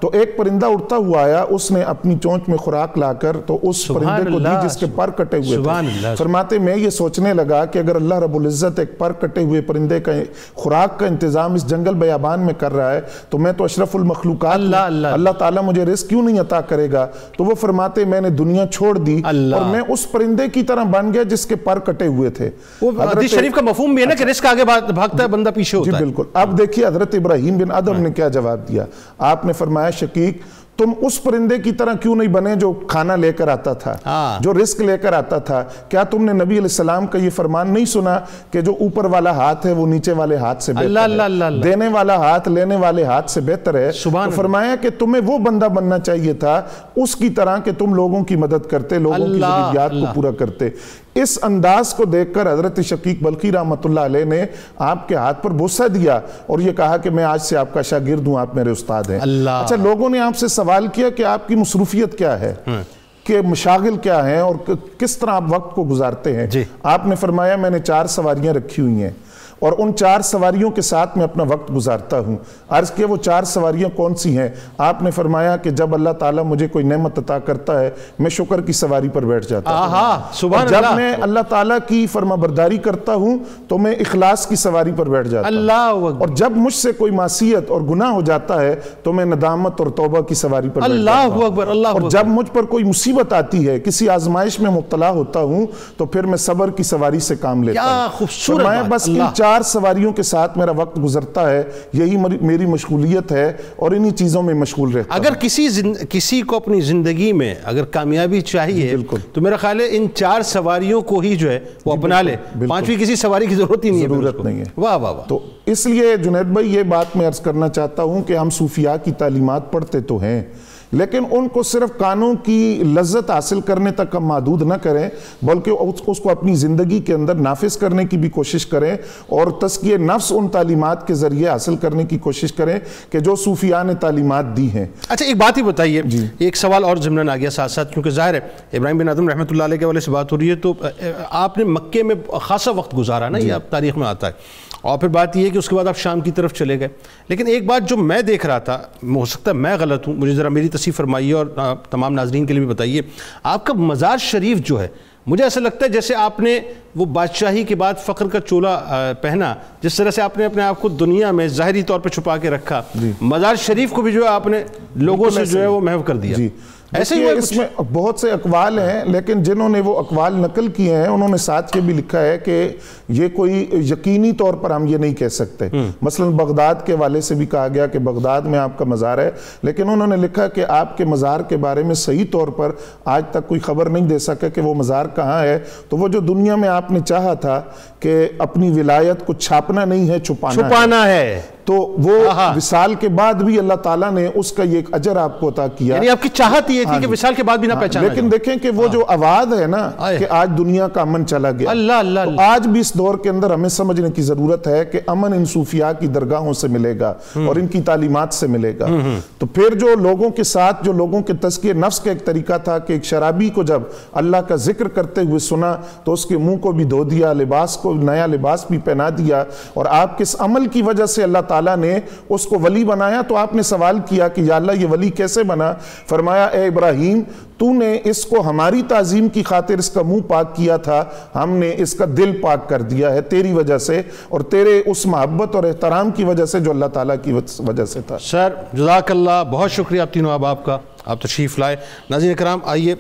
تو ایک پرندہ اڑتا ہوا آیا، اس نے اپنی چونچ میں خوراک لا کر تو اس پرندے کو دی جس کے پر کٹے ہوئے تھے۔ فرماتے میں یہ سوچنے لگا کہ اگر اللہ رب العزت ایک پر کٹے ہوئے پرندے کا خوراک کا انتظام اس جنگل بیابان میں کر رہا ہے تو میں تو اشرف المخلوقات، اللہ تعالیٰ مجھے رزق کیوں نہیں عطا کرے گا؟ تو وہ فرماتے میں نے دنیا چھوڑ دی اور میں اس پرندے کی طرح بن گیا جس کے پر کٹے ہوئے تھے۔ حدیث شریف کا مفہوم بھی ہے نا کہ رزق آگے بھاگتا ہے، بندہ پیچھے ہوتا ہے۔ جی بالکل۔ اب دیکھیے حضرت ابراہیم بن ادم نے کیا جواب دیا۔ آپ نے فرمایا شقیق تم اس پرندے کی طرح کیوں نہیں بنے جو کھانا لے کر آتا تھا، جو رزق لے کر آتا تھا؟ کیا تم نے نبی علیہ السلام کا یہ فرمان نہیں سنا کہ جو اوپر والا ہاتھ ہے وہ نیچے والے ہاتھ سے بہتر ہے، دینے والا ہاتھ لینے والے ہاتھ سے بہتر ہے؟ تو فرمایا کہ تمہیں وہ بندہ بننا چاہیے تھا اس کی طرح کہ تم لوگوں کی مدد کرتے، لوگوں کی ضروریات کو پورا کرتے۔ اس انداز کو دیکھ کر حضرت شقیق بلخی رحمۃ اللہ علیہ نے آپ کے ہاتھ پر بوسہ دیا اور یہ کہا کہ میں آج سے آپ کا شاگرد ہوں، آپ میرے استاد ہیں۔ اچھا لوگوں نے آپ سے سوال کیا کہ آپ کی مصروفیت کیا ہے، کہ مشاغل کیا ہیں اور کس طرح آپ وقت کو گزارتے ہیں؟ آپ نے فرمایا میں نے 4 سواریاں رکھی ہوئی ہیں اور ان 4 سواریوں کے ساتھ میں اپنا وقت گزارتا ہوں۔ عرض کیا وہ 4 سواریاں کون سی ہیں؟ آپ نے فرمایا کہ جب اللہ تعالیٰ مجھے کوئی نعمت عطا کرتا ہے میں شکر کی سواری پر بیٹھ جاتا ہوں، اور جب میں اللہ تعالیٰ کی فرما برداری کرتا ہوں تو میں اخلاص کی سواری پر بیٹھ جاتا ہوں، اور جب مجھ سے کوئی معصیت اور گناہ ہو جاتا ہے تو میں ندامت اور توبہ کی سواری پر بیٹھ جاتا ہوں، اور جب مجھ پر کوئی مصیبت آتی ہے، کسی آزمائش میں مبتلا ہوتا ہوں تو پھر میں صبر کی سواری سے کام لیتا ہوں۔ فرمایا بس ان 4 سواریوں کے ساتھ میرا وقت گزرتا ہے، یہی میری مشغولیت ہے اور انہی چیزوں میں مشغول رہتا ہوں۔ اگر کسی کو اپنی زندگی میں اگر کامیابی چاہیے تو میرا خیال ہے ان 4 سواریوں کو ہی جو ہے وہ اپنا لے، 5ویں کسی سواری کی ضرورت ہی نہیں ہے۔ واہ واہ واہ۔ تو اس لیے جنید بھائی یہ بات میں عرض کرنا چاہتا ہوں کہ ہم صوفیاء کی تعلیمات پڑھتے تو ہیں لیکن ان کو صرف کانوں کی لذت حاصل کرنے تک ہم محدود نہ کریں بلکہ اس کو اپنی زندگی کے اندر نافذ کرنے کی بھی کوشش کریں اور تزکیہ نفس ان تعلیمات کے ذریعے حاصل کرنے کی کوشش کریں کہ جو صوفیاء نے تعلیمات دی ہیں۔ اچھا ایک بات ہی بتائیے، ایک سوال اور ضمناً آ گیا ساتھ ساتھ، کیونکہ ظاہر ہے ابراہیم بن ادم رحمۃ اللہ علیہ کے والے سے بات ہو رہی ہے تو آپ نے مکے میں خاصا وقت گزارا نا، یہ آپ تاریخ میں آتا ہے، اور پھر بات یہ ہے کہ اس کے بعد آپ شام کی طرف چلے گئے۔ لیکن ایک بات جو میں دیکھ رہا تھا، ہو سکتا ہے میں غلط ہوں، مجھے ذرا میری تصحیح فرمائیے اور تمام ناظرین کے لیے بھی بتائیے، آپ کا مزار شریف جو ہے مجھے ایسا لگتا ہے جیسے آپ نے وہ بادشاہی کے بعد فخر کا چولا پہنا، جس طرح سے آپ نے اپنے آپ کو دنیا میں ظاہری طور پہ چھپا کے رکھا، مزار شریف کو بھی جو ہے آپ نے لوگوں سے جو ہے وہ محو کر دیا۔ ایسے ہی اس میں بہت سے اقوال ہیں لیکن جنہوں نے وہ اقوال نقل کیے ہیں انہوں نے ساتھ یہ بھی لکھا ہے کہ یہ کوئی یقینی طور پر ہم یہ نہیں کہہ سکتے۔ مثلا بغداد کے والے سے بھی کہا گیا کہ بغداد میں آپ کا مزار ہے، لیکن انہوں نے لکھا کہ آپ کے مزار کے بارے میں صحیح طور پر آج تک کوئی خبر نہیں دے سکا کہ وہ مزار کہاں ہے۔ تو وہ جو دنیا میں آپ نے چاہا تھا کہ اپنی ولایت کو چھاپنا نہیں ہے، چھپانا ہے، تو وہ وصال کے بعد بھی اللہ تعالیٰ نے اس کا یہ ایک اجر آپ کو عطا کیا۔ یعنی آپ کی چاہت یہ تھی کہ وصال کے بعد بھی نہ پہچانا لیکن دیکھیں کہ وہ جو آواز ہے نا کہ آج دنیا کا امن چلا گیا، تو آج بھی اس دور کے اندر ہمیں سمجھنے کی ضرورت ہے کہ امن ان صوفیاء کی درگاہوں سے ملے گا اور ان کی تعلیمات سے ملے گا۔ تو پھر جو لوگوں کے ساتھ جو لوگوں کے تزکیہ نفس کا ایک طریقہ تھا کہ ایک شرابی کو جب اللہ کا ذکر کرتے ہوئے سنا تو اس کے منہ کو بھی دھو دیا، لباس کو نیا لباس بھی پہنا دیا، اور آپ کس عمل کی وجہ سے اللہ تعالیٰ نے اس کو ولی بنایا تو آپ نے سوال کیا کہ یا اللہ یہ ولی کیسے بنا؟ فرمایا اے ابراہیم تو نے اس کو ہماری تعظیم کی خاطر اس کا منہ پاک کیا تھا، ہم نے اس کا دل پاک کر دیا ہے تیری وجہ سے اور تیرے اس محبت اور احترام کی وجہ سے جو اللہ تعالیٰ کی وجہ سے تھا۔ سر جزاک اللہ، بہت شکریہ آپ تینوں احباب کا، آپ تشریف لائے۔ ناظرین کرام آئیے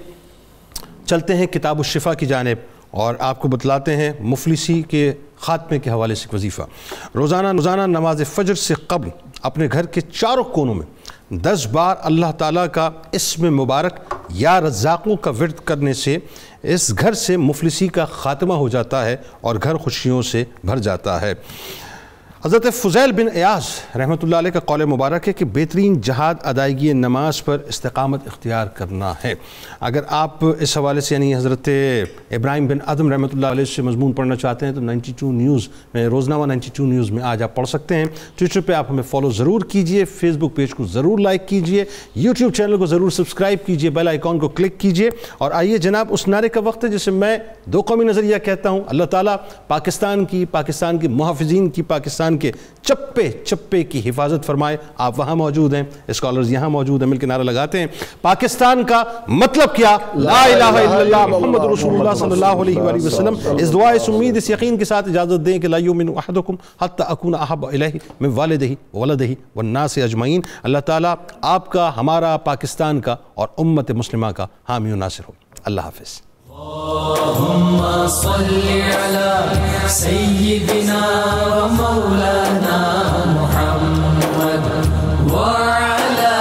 چلتے ہیں کتاب الشفا کی جانب اور آپ کو بتلاتے ہیں مفلسی کے خاتمے کے حوالے سے وظیفہ۔ روزانہ نماز فجر سے قبل اپنے گھر کے چاروں کونوں میں 10 بار اللہ تعالیٰ کا اسم مبارک یا رزاقوں کا ورد کرنے سے اس گھر سے مفلسی کا خاتمہ ہو جاتا ہے اور گھر خوشیوں سے بھر جاتا ہے۔ حضرت فضیل بن عیاض رحمۃ اللہ علیہ کا قول مبارک ہے کہ بہترین جہاد ادائیگی نماز پر استقامت اختیار کرنا ہے۔ اگر آپ اس حوالے سے یعنی حضرت ابراہیم بن ادم رحمۃ اللہ علیہ سے مضمون پڑھنا چاہتے ہیں تو 92 نیوز میں روزنامہ 92 نیوز میں آج آپ پڑھ سکتے ہیں۔ ٹویٹر پہ آپ ہمیں فالو ضرور کیجئے، فیس بک پیج کو ضرور لائک کیجئے، یوٹیوب چینل کو ضرور سبسکرائب کیجئے، بیل آئیکن کو کلک کیجئے۔ اور آئیے جناب اس نعرے کا وقت ہے جسے میں دو قومی نظریہ کہتا ہوں۔ اللہ تعالیٰ پاکستان کے محافظین کی، پاکستان کے چپے چپے کی حفاظت فرمائے۔ آپ وہاں موجود ہیں، اسکالرز یہاں موجود ہیں، مل کے نعرہ لگاتے ہیں پاکستان کا مطلب کیا؟ لا الہ الا اللہ محمد رسول اللہ صلی اللہ علیہ وآلہ وسلم۔ اس دعا، اس امید، اس یقین کے ساتھ اجازت دیں کہ لا یؤمن احدکم حتی اکون احب الیہ من والدہ وولدہ والناس اجمعین۔ اللہ تعالیٰ آپ کا، ہمارا، پاکستان کا اور امت مسلمہ کا حامی و ناصر ہو۔ اللہ حافظ۔ اللهم صل على سيدنا ومولانا محمد وعلى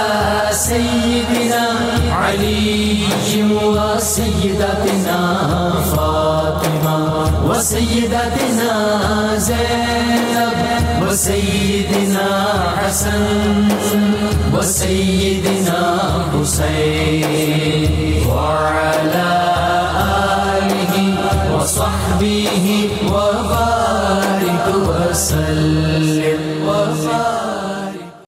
سيدنا علي وسيدتنا فاطمة وسيدتنا زينب وسيدنا حسن وسيدنا حسين